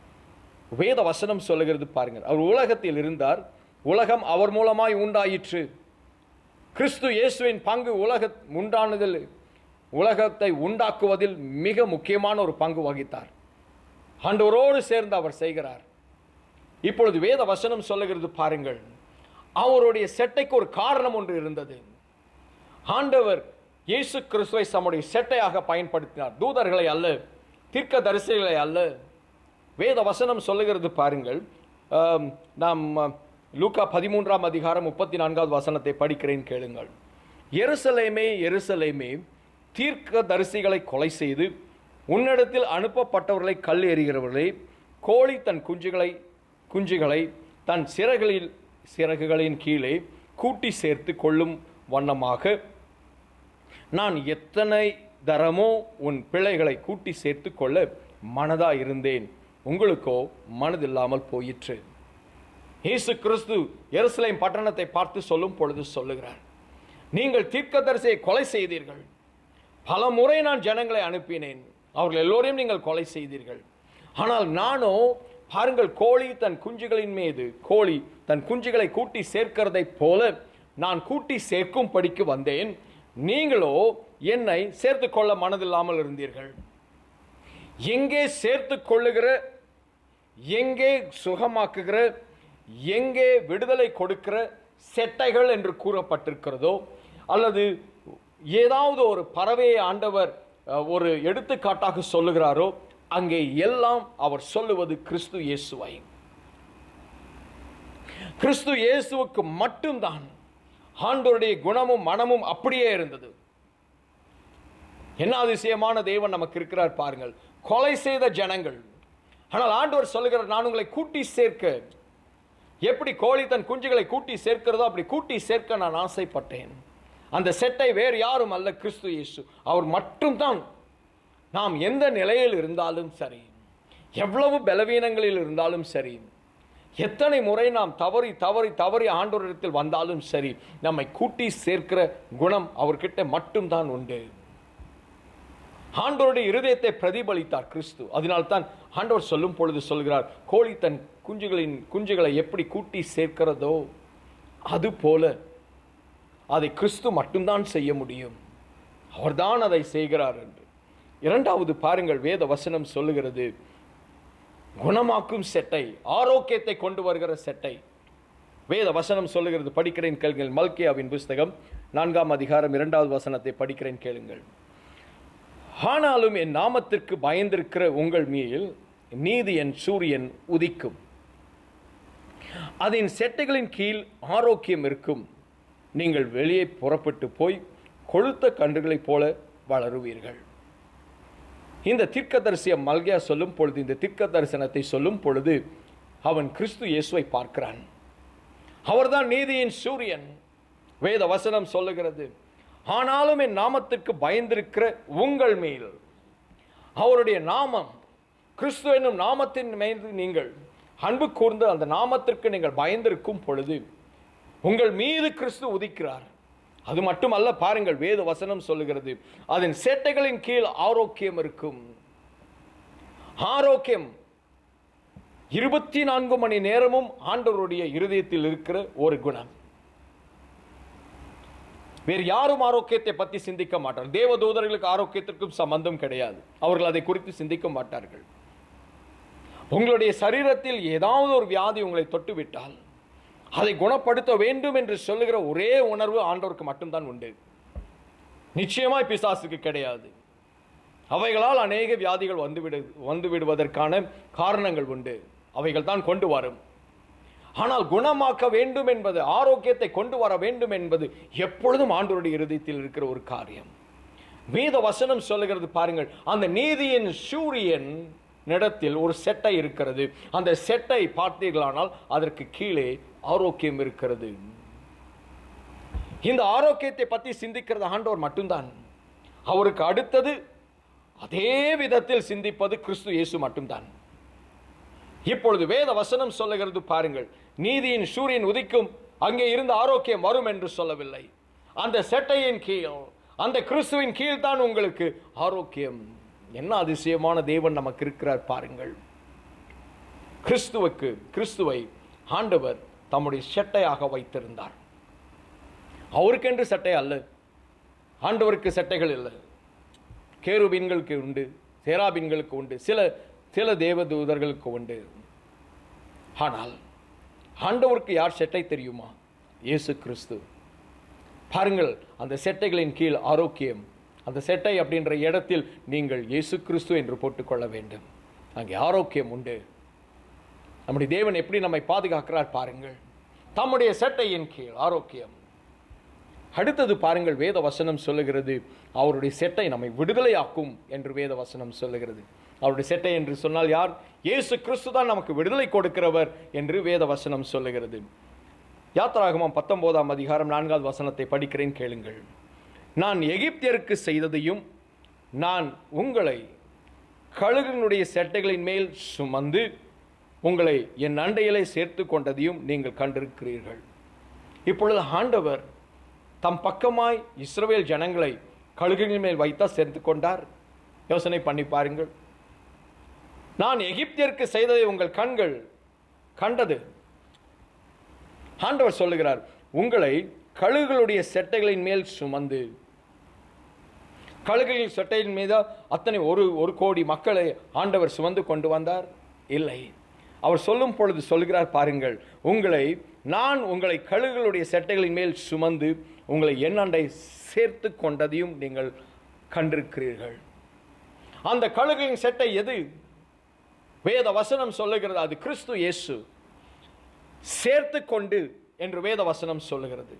வேத வசனம் சொல்லுகிறது பாருங்கள், அவர் உலகத்தில் இருந்தார், உலகம் அவர் மூலமாய் உண்டாயிற்று. கிறிஸ்து இயேசுவின் பங்கு உலகத்தை உண்டாக்குவதில் மிக முக்கியமான ஒரு பங்கு வகித்தார். ஆண்டவரோடு சேர்ந்து அவர் செய்கிறார். இப்பொழுது வேத வசனம் சொல்லுகிறது பாருங்கள், அவருடைய செட்டைக்கு ஒரு காரணம் ஒன்று இருந்தது. ஆண்டவர் இயேசு கிறிஸ்துவை தம்முடைய செட்டையாக பயன்படுத்தினார், தூதர்களை அல்ல, தீர்க்கதரிசிகளை அல்ல. வேத வசனம் சொல்லுகிறது பாருங்கள், நாம் லூக்கா 13ஆம் அதிகாரம் 34வது வசனத்தை படிக்கிறேன், கேளுங்கள். எருசலேமே எருசலேமே, தீர்க்கதரிசிகளை கொலை செய்து உன்னிடத்தில் அனுப்பப்பட்டவர்களை கல் எறிகிறவர்களே, கோழி தன் குஞ்சுகளை தன் சிறகுகளின் கீழே கூட்டி சேர்த்து கொள்ளும் வண்ணமாக நான் எத்தனை தரமோ உன் பிள்ளைகளை கூட்டி சேர்த்து கொள்ள மனதா இருந்தேன், உங்களுக்கோ மனதில்லாமல் போயிற்று. இயேசு கிறிஸ்து எருசலேம் பட்டணத்தை பார்த்து சொல்லும் பொழுது சொல்லுகிறார், நீங்கள் தீர்க்கதரிசியை கொலை செய்தீர்கள், பல முறை நான் ஜனங்களை அனுப்பினேன், அவர்கள் எல்லோரையும் நீங்கள் கொலை செய்தீர்கள். ஆனால் நானோ பாருங்கள், கோழி தன் குஞ்சுகளை கூட்டி சேர்க்கிறதை போல நான் கூட்டி சேர்க்கும் படிக்கு வந்தேன், நீங்களோ என்னை சேர்த்து கொள்ள மனதில்லாமல் இருந்தீர்கள். எங்கே சேர்த்து கொள்ளுகிற எங்கே சுகமாக்குகிற, எங்கே விடுதலை கொடுக்கிற செட்டைகள் என்று கூறப்பட்டிருக்கிறதோ, அல்லது ஏதாவது ஒரு பறவையை ஆண்டவர் ஒரு எடுத்துக்காட்டாக சொல்லுகிறாரோ, அங்கே எல்லாம் அவர் சொல்லுவது கிறிஸ்து இயேசுவை. கிறிஸ்து இயேசுவுக்கு மட்டும்தான் ஆண்டவருடைய குணமும் மனமும் அப்படியே இருந்தது. என்ன அதிசயமான தேவன் நமக்கு இருக்கிறார் பாருங்கள். கொலை செய்த ஜனங்கள், ஆனால் ஆண்டவர் சொல்லுகிறார், நான் உங்களை கூட்டி சேர்க்க, எப்படி கோழி தன் குஞ்சுகளை கூட்டி சேர்க்கிறதோ அப்படி கூட்டி சேர்க்க நான் ஆசைப்பட்டேன். அந்த செட்டை வேறு யாரும் அல்ல, கிறிஸ்து இயேசு. அவர் மட்டும்தான். நாம் எந்த நிலையில் இருந்தாலும் சரி, எவ்வளவு பலவீனங்களில் இருந்தாலும் சரி, எத்தனை முறை நாம் தவறி தவறி தவறி ஆண்டவரிடத்தில் வந்தாலும் சரி, நம்மை கூட்டி சேர்க்கிற குணம் அவர்கிட்ட மட்டும்தான் உண்டு. ஆண்டவருடைய இருதயத்தை பிரதிபலித்தார் கிறிஸ்து. அதனால்தான் ஆண்டவர் சொல்லும் பொழுது சொல்கிறார், கோழி தன் குஞ்சுகளை எப்படி கூட்டி சேர்க்கிறதோ அது போல அதை கிறிஸ்து மட்டும்தான் செய்ய முடியும். அவர்தான் அதை செய்கிறார் என்று. இரண்டாவது பாருங்கள், வேத வசனம் சொல்லுகிறது, குணமாக்கும் செட்டை, ஆரோக்கியத்தை கொண்டு வருகிற செட்டை. வேத வசனம் சொல்லுகிறது, படிக்கிறேன் கேளுங்கள். மல்கியாவின் புஸ்தகம் 4ஆம் அதிகாரம் 2வது வசனத்தை படிக்கிறேன் கேளுங்கள். ஆனாலும் என் நாமத்திற்கு பயந்திருக்கிற உங்கள் மேல் நீதி என் சூரியன் உதிக்கும், அதன் செட்டைகளின் கீழ் ஆரோக்கியம் இருக்கும். நீங்கள் வெளியே புறப்பட்டு போய் கொழுத்த கன்றுகளைப் போல வளருவீர்கள். இந்த தீர்க்கதரிசியை மல்கியா சொல்லும் பொழுது, இந்த தீர்க்க தரிசனத்தை சொல்லும் பொழுது அவன் கிறிஸ்து இயேசுவை பார்க்கிறான். அவர்தான் நீதியின் சூரியன். வேத வசனம் சொல்லுகிறது, ஆனாலும் என் நாமத்திற்கு பயந்திருக்கிற உங்கள் மேல், அவருடைய நாமம் கிறிஸ்து என்னும் நாமத்தின் மீது நீங்கள் அன்பு கூர்ந்து அந்த நாமத்திற்கு நீங்கள் பயந்திருக்கும் பொழுது உங்கள் மீது கிறிஸ்து உதிக்கிறார். அது மட்டுமல்ல, பாருங்கள், வேத வசனம் சொல்லுகிறது, அதன் சேட்டைகளின் கீழ் ஆரோக்கியம் இருக்கும். ஆரோக்கியம் 24 மணி நேரமும் ஆண்டவருடைய இருதயத்தில் இருக்கிற ஒரு குணம். வேறு யாரும் ஆரோக்கியத்தை பற்றி சிந்திக்க மாட்டார்கள். தேவதூதர்களுக்கு ஆரோக்கியத்திற்கும் சம்பந்தம் கிடையாது. அவர்கள் அதை குறித்து சிந்திக்க மாட்டார்கள். உங்களுடைய சரீரத்தில் ஏதாவது ஒரு வியாதி உங்களை தொட்டுவிட்டால் அதை குணப்படுத்த வேண்டும் என்று சொல்லுகிற ஒரே உணர்வு ஆண்டவருக்கு மட்டும்தான் உண்டு. நிச்சயமாய் பிசாசுக்கு கிடையாது. அவைகளால் அநேக வியாதிகள் வந்து விடுவதற்கான காரணங்கள் உண்டு. அவைகள் தான் கொண்டு வரும். ஆனால் குணமாக்க வேண்டும் என்பது, ஆரோக்கியத்தை கொண்டு வர வேண்டும் என்பது எப்பொழுதும் ஆண்டவருடைய இருதயத்தில் இருக்கிற ஒரு காரியம். வேத வசனம் சொல்லுகிறது பாருங்கள், அந்த நீதியின் சூரியன் இடத்தில் ஒரு செட்டை இருக்கிறது. அந்த செட்டை பார்த்தீர்களானால் அதற்கு கீழே ஆரோக்கியம் இருக்கிறது. இந்த ஆரோக்கியத்தை பற்றி சிந்திக்கிறது ஆண்டவர் மட்டும்தான். அவருக்கு அடுத்தது அதே விதத்தில் சிந்திப்பது கிறிஸ்து இயேசு மட்டும்தான். இப்பொழுது வேத வசனம் சொல்லுகிறது பாருங்கள், நீதியின் சூரியன் உதிக்கும், அங்கே இருந்து ஆரோக்கியம் வரும் என்று சொல்லவில்லை. அந்த செட்டையின் கீழ், அந்த கிறிஸ்துவின் கீழ் தான் உங்களுக்கு ஆரோக்கியம். என்ன அதிசயமான தேவன் நமக்கு இருக்கிறார் பாருங்கள். கிறிஸ்துவை ஆண்டவர் தம்முடைய செட்டையாக வைத்திருந்தார். அவருக்கென்று சட்டை அல்ல, ஆண்டவருக்கு சட்டைகள் இல்லை. கேருபீன்களுக்கு உண்டு, சேராபீன்களுக்கு உண்டு, சில தேவதூதர்களுக்கு உண்டு. ஆனால் ஆண்டவருக்கு யார் செட்டை தெரியுமா? இயேசு கிறிஸ்து. பாருங்கள், அந்த செட்டைகளின் கீழ் ஆரோக்கியம். அந்த செட்டை அப்படின்ற இடத்தில் நீங்கள் இயேசு கிறிஸ்து என்று போட்டுக்கொள்ள வேண்டும். அங்கே ஆரோக்கியம் உண்டு. நம்முடைய தேவன் எப்படி நம்மை பாதுகாக்கிறார் பாருங்கள். தம்முடைய செட்டையின் கீழ் ஆரோக்கியம். அடுத்தது பாருங்கள், வேத வசனம் சொல்லுகிறது, அவருடைய செட்டை நம்மை விடுதலையாக்கும் என்று வேத வசனம் சொல்லுகிறது. அவருடைய செட்டை என்று சொன்னால் யார்? இயேசு கிறிஸ்து தான் நமக்கு விடுதலை கொடுக்கிறவர் என்று வேத வசனம் சொல்லுகிறது. யாத்திராகமம் 19ஆம் அதிகாரம் 4வது வசனத்தை படிக்கிறேன் கேளுங்கள். நான் எகிப்தியருக்கு செய்ததையும் நான் உங்களை கழுகினுடைய செட்டைகளின் மேல் சுமந்து உங்களை என் அண்டையிலே சேர்த்து கொண்டதையும் நீங்கள் கண்டிருக்கிறீர்கள். இப்பொழுது ஆண்டவர் தம் பக்கமாய் இஸ்ரவேல் ஜனங்களை கழுகின் மேல் வைத்தா சேர்த்து கொண்டார். யோசனை பண்ணி பாருங்கள். நான் எகிப்தியருக்கு செய்ததை உங்கள் கண்கள் கண்டது. ஆண்டவர் சொல்லுகிறார், உங்களை கழுகுகளுடைய செட்டைகளின் மேல் சுமந்து. கழுகுகளின் செட்டையின் மீது அத்தனை ஒரு கோடி மக்களை ஆண்டவர் சுமந்து கொண்டு வந்தார்? இல்லை. அவர் சொல்லும் பொழுது சொல்கிறார் பாருங்கள், நான் உங்களை கழுகுகளுடைய செட்டைகளின் மேல் சுமந்து உங்களை என்னண்டை சேர்த்து கொண்டதையும் நீங்கள் கண்டிருக்கிறீர்கள். அந்த கழுகுகளின் செட்டை எது? வேத வசனம் சொல்லுகிறது அது கிறிஸ்து இயேசு. சேர்த்து கொண்டு என்று வேத வசனம் சொல்லுகிறது.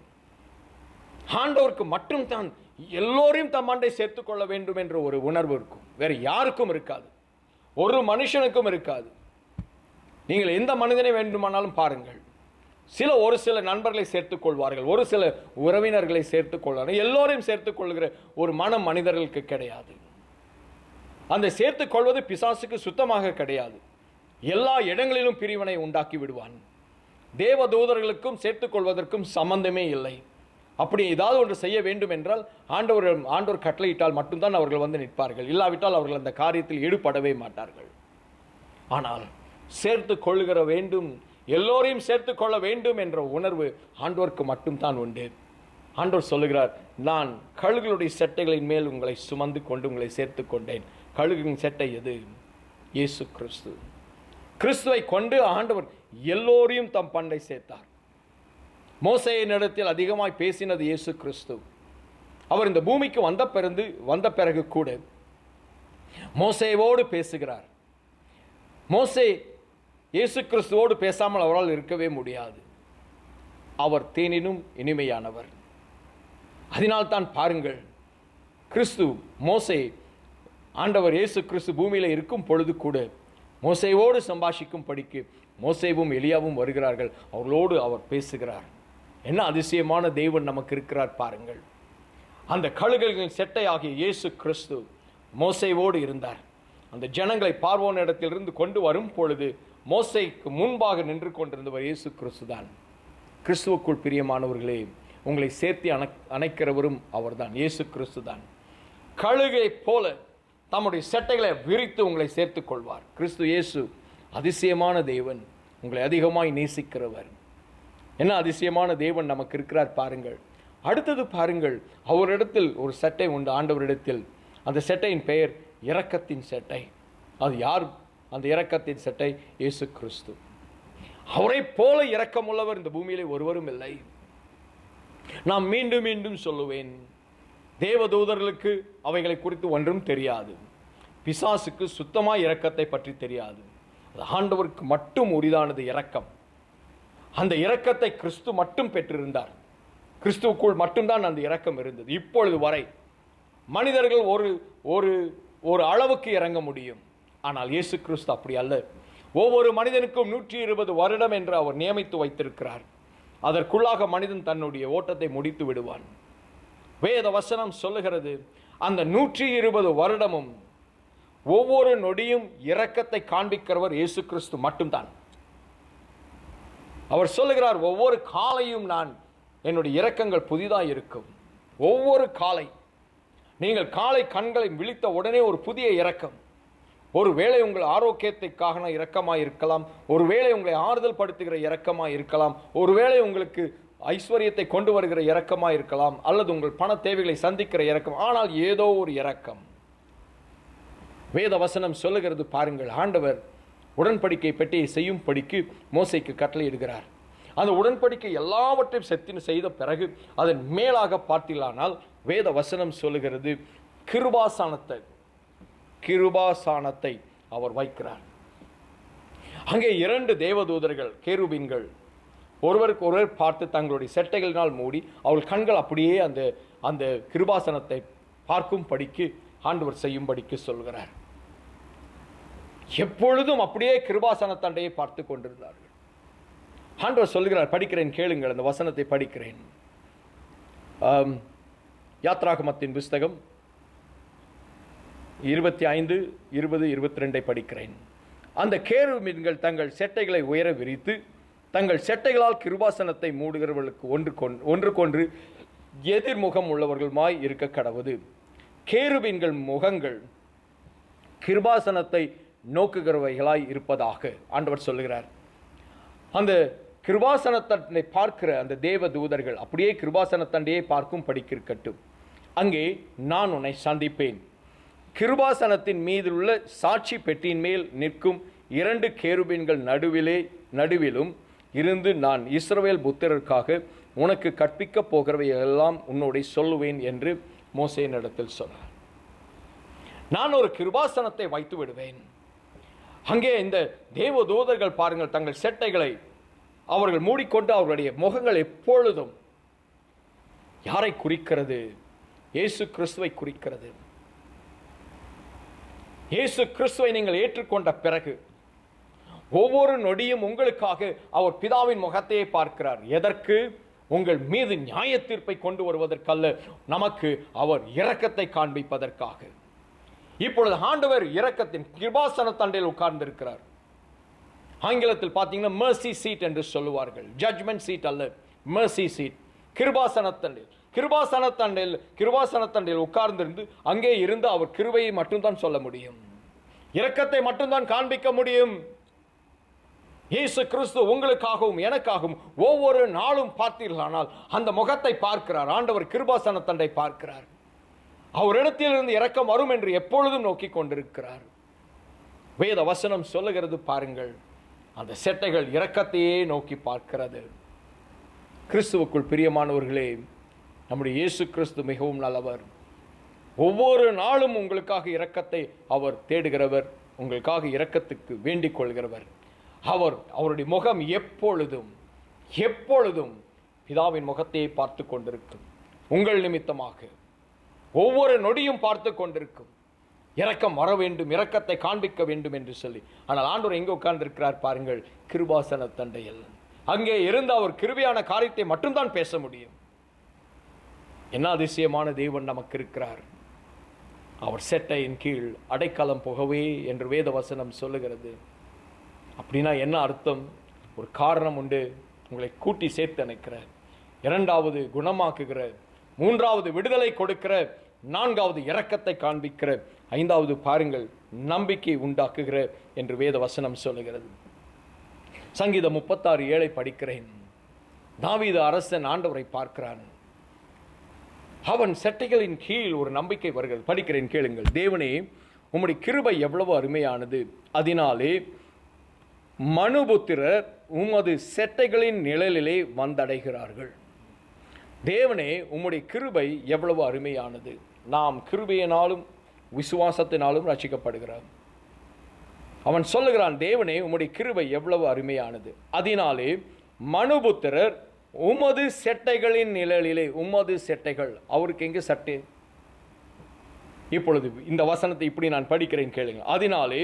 ஆண்டவருக்கு மட்டும்தான் எல்லோரையும் தம்மாண்டை சேர்த்துக் கொள்ள வேண்டும் என்ற ஒரு உணர்வு இருக்கும். வேறு யாருக்கும் இருக்காது, ஒரு மனுஷனுக்கும் இருக்காது. நீங்கள் எந்த மனிதனை வேண்டுமானாலும் பாருங்கள், ஒரு சில நண்பர்களை சேர்த்துக் கொள்வார்கள், ஒரு சில உறவினர்களை சேர்த்துக் கொள்வார்கள். எல்லோரையும் சேர்த்துக் கொள்கிற ஒரு மனம் மனிதர்களுக்கு கிடையாது. அந்த சேர்த்துக் கொள்வது பிசாசுக்கு சுத்தமாக கிடையாது. எல்லா இடங்களிலும் பிரிவினை உண்டாக்கி விடுவான். தேவ தூதர்களுக்கும் சேர்த்துக் கொள்வதற்கும் சம்பந்தமே இல்லை. அப்படி ஏதாவது ஒன்று செய்ய வேண்டும் என்றால் ஆண்டவர் கட்டளையிட்டால் மட்டும்தான் அவர்கள் வந்து நிற்பார்கள். இல்லாவிட்டால் அவர்கள் அந்த காரியத்தில் ஈடுபடவே மாட்டார்கள். ஆனால் சேர்த்து கொள்கிற வேண்டும், எல்லோரையும் சேர்த்து கொள்ள வேண்டும் என்ற உணர்வு ஆண்டவருக்கு மட்டும்தான் உண்டு. ஆண்டவர் சொல்லுகிறார், நான் கழுகுகளுடைய செட்டைகளின் மேல் உங்களை சுமந்து கொண்டு உங்களை சேர்த்து கொண்டேன். கழுகின் செட்டை எது? இயேசு கிறிஸ்து. கிறிஸ்துவை கொண்டு ஆண்டவர் எல்லோரையும் தம் பண்டை சேர்த்தார். மோசேயின் இடத்தில் அதிகமாய் பேசினது இயேசு கிறிஸ்து. அவர் இந்த பூமிக்கு வந்த பிறகு கூட மோசேவோடு பேசுகிறார். மோசே இயேசு கிறிஸ்துவோடு பேசாமல் அவரால் இருக்கவே முடியாது. அவர் தேனினும் இனிமையானவர். அதனால்தான் பாருங்கள், ஆண்டவர் இயேசு கிறிஸ்து பூமியில் இருக்கும் பொழுது கூட மோசேவோடு சம்பாஷிக்கும் படிக்கு மோசேவும் எலியாவும் வருகிறார்கள். அவர்களோடு அவர் பேசுகிறார். என்ன அதிசயமான தேவன் நமக்கு இருக்கிறார் பாருங்கள். அந்த கழுகுகளின் செட்டையாகிய இயேசு கிறிஸ்து மோசேவோடு இருந்தார். அந்த ஜனங்களை பார்வோன் இடத்திலிருந்து கொண்டு வரும் பொழுது மோசேக்கு முன்பாக நின்று கொண்டிருந்தவர் இயேசு கிறிஸ்து தான். கிறிஸ்துவுக்குள் பிரியமானவர்களே, உங்களை சேர்த்து அணைக்கிறவரும் அவர்தான், இயேசு கிறிஸ்து தான். கழுகை போல தம்முடைய செட்டைகளை விரித்து உங்களை சேர்த்துக் கொள்வார். கிறிஸ்து இயேசு அதிசயமான தேவன், உங்களை அதிகமாய் நேசிக்கிறவர். என்ன அதிசயமான தேவன் நமக்கு இருக்கிறார் பாருங்கள். அடுத்தது பாருங்கள், அவரிடத்தில் ஒரு செட்டை உண்டு ஆண்டவரிடத்தில். அந்த செட்டையின் பெயர் இரக்கத்தின் செட்டை. அது யார் அந்த இரக்கத்தின் செட்டை? இயேசு கிறிஸ்து. அவரை போல இரக்கமுள்ளவர் இந்த பூமியிலே ஒருவரும் இல்லை. நான் மீண்டும் மீண்டும் சொல்லுவேன், தேவதூதர்களுக்கு அவைகளை குறித்து ஒன்றும் தெரியாது. பிசாசுக்கு சுத்தமாக இரக்கத்தை பற்றி தெரியாது. அது ஆண்டவருக்கு மட்டும் உரிதானது இரக்கம். அந்த இரக்கத்தை கிறிஸ்து மட்டும் பெற்றிருந்தார். கிறிஸ்துவுக்குள் மட்டும்தான் அந்த இரக்கம் இருந்தது. இப்பொழுது வரை மனிதர்கள் ஒரு அளவுக்கு இறங்க முடியும். ஆனால் இயேசு கிறிஸ்து அப்படி அல்ல. ஒவ்வொரு மனிதனுக்கும் 120 வருடம் என்று அவர் நியமித்து வைத்திருக்கிறார். அதற்குள்ளாக மனிதன் தன்னுடைய ஓட்டத்தை முடித்து விடுவான். வேத வசனம் சொல்லுகிறது, அந்த 120 வருடமும் ஒவ்வொரு நொடியும் இரக்கத்தை காண்பிக்கிறவர் இயேசு கிறிஸ்து மட்டும்தான். அவர் சொல்லுகிறார், ஒவ்வொரு காலையும் என்னுடைய இரக்கங்கள் புதிதாக இருக்கும். ஒவ்வொரு காலை நீங்கள் காலை கண்களை விழித்த உடனே ஒரு புதிய இரக்கம். ஒருவேளை உங்கள் ஆரோக்கியத்திற்காக இரக்கமாக இருக்கலாம், ஒருவேளை உங்களை ஆறுதல் படுத்துகிற இரக்கமாக இருக்கலாம், ஒருவேளை உங்களுக்கு ஐஸ்வர்யத்தை கொண்டு வருகிற இரக்கமாக இருக்கலாம், அல்லது உங்கள் பண தேவைகளை சந்திக்கிற இரக்கம். ஆனால் ஏதோ ஒரு இரக்கம். வேத வசனம் சொல்லுகிறது பாருங்கள், ஆண்டவர் உடன்படிக்கை பெட்டியை செய்யும் படிக்கு மோசேக்கு கட்டளையிடுகிறார். அந்த உடன்படிக்கை எல்லாவற்றையும் செய்த பிறகு அதன் மேலாக பார்த்தீர்களானால் வேத வசனம் சொல்லுகிறது, கிருபாசானத்தை அவர் வைக்கிறார். அங்கே 2 தேவதூதர்கள் கேருபீன்கள் ஒருவருக்கு ஒருவர் பார்த்து தங்களுடைய செட்டைகளினால் மூடி அவள் கண்கள் அப்படியே அந்த கிருபாசனத்தை பார்க்கும் படிக்கு ஆண்டவர் செய்யும்படிக்கு சொல்கிறார். எப்பொழுதும் அப்படியே கிருபாசனத்தண்டையை பார்த்து கொண்டிருந்தார்கள். ஆண்டவர் சொல்கிறார், படிக்கிறேன் கேளுங்கள், அந்த வசனத்தை படிக்கிறேன். யாத்ராகமத்தின் புஸ்தகம் 25, 20, 22 படிக்கிறேன். அந்த கேருபீன்கள் தங்கள் செட்டைகளை உயர விரித்து தங்கள் செட்டைகளால் கிருபாசனத்தை மூடுகிறவர்களுக்கு ஒன்றுக்கொன்று எதிர்முகம் உள்ளவர்களுமாய் இருக்க கடவுது. கேருபீன்கள் முகங்கள் கிருபாசனத்தை நோக்குகிறவைகளாய் இருப்பதாக ஆண்டவர் சொல்லுகிறார். அந்த கிருபாசனத்தை பார்க்கிற அந்த தேவ தூதர்கள் அப்படியே கிருபாசனத்தண்டையே பார்க்கும் படிக்கட்டும். அங்கே நான் உன்னை சந்திப்பேன். கிருபாசனத்தின் மீது உள்ள சாட்சி பெட்டியின் மேல் நிற்கும் 2 கேருபீன்கள் நடுவிலும் இருந்து நான் இஸ்ரவேல் புத்திரருக்காக உனக்கு கற்பிக்கப் போகிறவை எல்லாம் உன்னோட சொல்லுவேன் என்று மோசேயினிடத்தில் சொன்னார். நான் ஒரு கிருபாசனத்தை வைத்து விடுவேன். அங்கே இந்த தேவதூதர்கள் பாருங்கள், தங்கள் செட்டைகளை அவர்கள் மூடிக்கொண்டு அவர்களுடைய முகங்கள் எப்பொழுதும் யாரை குறிக்கிறது? இயேசு கிறிஸ்துவை குறிக்கிறது. இயேசு கிறிஸ்துவை நீங்கள் ஏற்றுக்கொண்ட பிறகு ஒவ்வொரு நொடியும் உங்களுக்காக அவர் பிதாவின் முகத்தையே பார்க்கிறார். எதற்கு? உங்கள் மீது நியாய தீர்ப்பை கொண்டு வருவதற்கல்ல, நமக்கு அவர் இரக்கத்தை காண்பிப்பதற்காக. இப்பொழுது ஆண்டவர் இரக்கத்தின் கிருபாசன தண்டையில் உட்கார்ந்திருக்கிறார். ஆங்கிலத்தில் பார்த்தீங்கன்னா mercy seat என்று சொல்லுவார்கள். ஜட்ஜ்மெண்ட் சீட் அல்ல, mercy seat. கிருபாசனத்தண்டையில் உட்கார்ந்திருந்து அங்கே இருந்து அவர் கிருபையை மட்டும்தான் சொல்ல முடியும், இரக்கத்தை மட்டும்தான் காண்பிக்க முடியும். இயேசு கிறிஸ்து உங்களுக்காகவும் எனக்காகவும் ஒவ்வொரு நாளும் பார்த்தீர்களானால் அந்த முகத்தை பார்க்கிறார். ஆண்டவர் கிருபாசனத்தண்டை பார்க்கிறார். அவரிடத்திலிருந்து இரக்கம் வரும் என்று எப்பொழுதும் நோக்கி கொண்டிருக்கிறார். வேத வசனம் சொல்லுகிறது பாருங்கள், அந்த செட்டைகள் இரக்கத்தையே நோக்கி பார்க்கிறது. கிறிஸ்துவுக்குள் பிரியமானவர்களே, நம்முடைய இயேசு கிறிஸ்து மிகவும் நல்லவர். ஒவ்வொரு நாளும் உங்களுக்காக இரக்கத்தை அவர் தேடுகிறவர், உங்களுக்காக இரக்கத்துக்கு வேண்டிக் கொள்கிறவர். அவருடைய முகம் எப்பொழுதும் பிதாவின் முகத்தையே பார்த்து கொண்டிருக்கும். உங்கள் நிமித்தமாக ஒவ்வொரு நொடியும் பார்த்து கொண்டிருக்கும். இரக்கம் வர வேண்டும், இரக்கத்தை காண்பிக்க வேண்டும் என்று சொல்லி. ஆனால் ஆண்டவர் எங்கே உட்கார்ந்திருக்கிறார் பாருங்கள்? கிருபாசன தண்டையில். அங்கே இருந்து அவர் கிருபையான காரியத்தை மட்டும்தான் பேச முடியும். என்ன அதிசயமான தேவன் நமக்கு இருக்கிறார். அவர் செட்டையின் கீழ் அடைக்கலம் புகவே என்று வேத வசனம் சொல்லுகிறது. அப்படின்னா என்ன அர்த்தம்? ஒரு காரணம் உண்டு. உங்களை கூட்டி சேர்த்து அணைக்கிற, 2வது குணமாக்குகிற, 3வது விடுதலை கொடுக்கிற, 4வது இரக்கத்தை காண்பிக்கிற, 5வது பாருங்கள் நம்பிக்கை உண்டாக்குகிற என்று வேத வசனம் சொல்லுகிறது. சங்கீதம் 36:7 படிக்கிறேன். தாவீது அரசன் ஆண்டவரை பார்க்கிறான். அவன் செட்டைகளின் கீழ் ஒரு நம்பிக்கை வருகிறது. படிக்கிறேன், கேளுங்கள். தேவனே, உம்முடைய கிருபை எவ்வளவு அருமையானது, அதனாலே மனுபுத்திரர் உமது செட்டைகளின் நிழலிலே வந்தடைகிறார்கள். தேவனே, உம்முடைய கிருபை எவ்வளவு அருமையானது. நாம் கிருபையினாலும் விசுவாசத்தினாலும் ரட்சிக்கப்படுகிறோம். அவன் சொல்லுகிறான், தேவனே, உம்முடைய கிருபை எவ்வளவு அருமையானது, அதனாலே மனுபுத்திரர் உமது செட்டைகளின் நிழலிலே. உமது செட்டைகள், அவருக்கு எங்கே சட்டை? இப்பொழுது இந்த வசனத்தை இப்படி நான் படிக்கிறேன், கேளுங்க. அதனாலே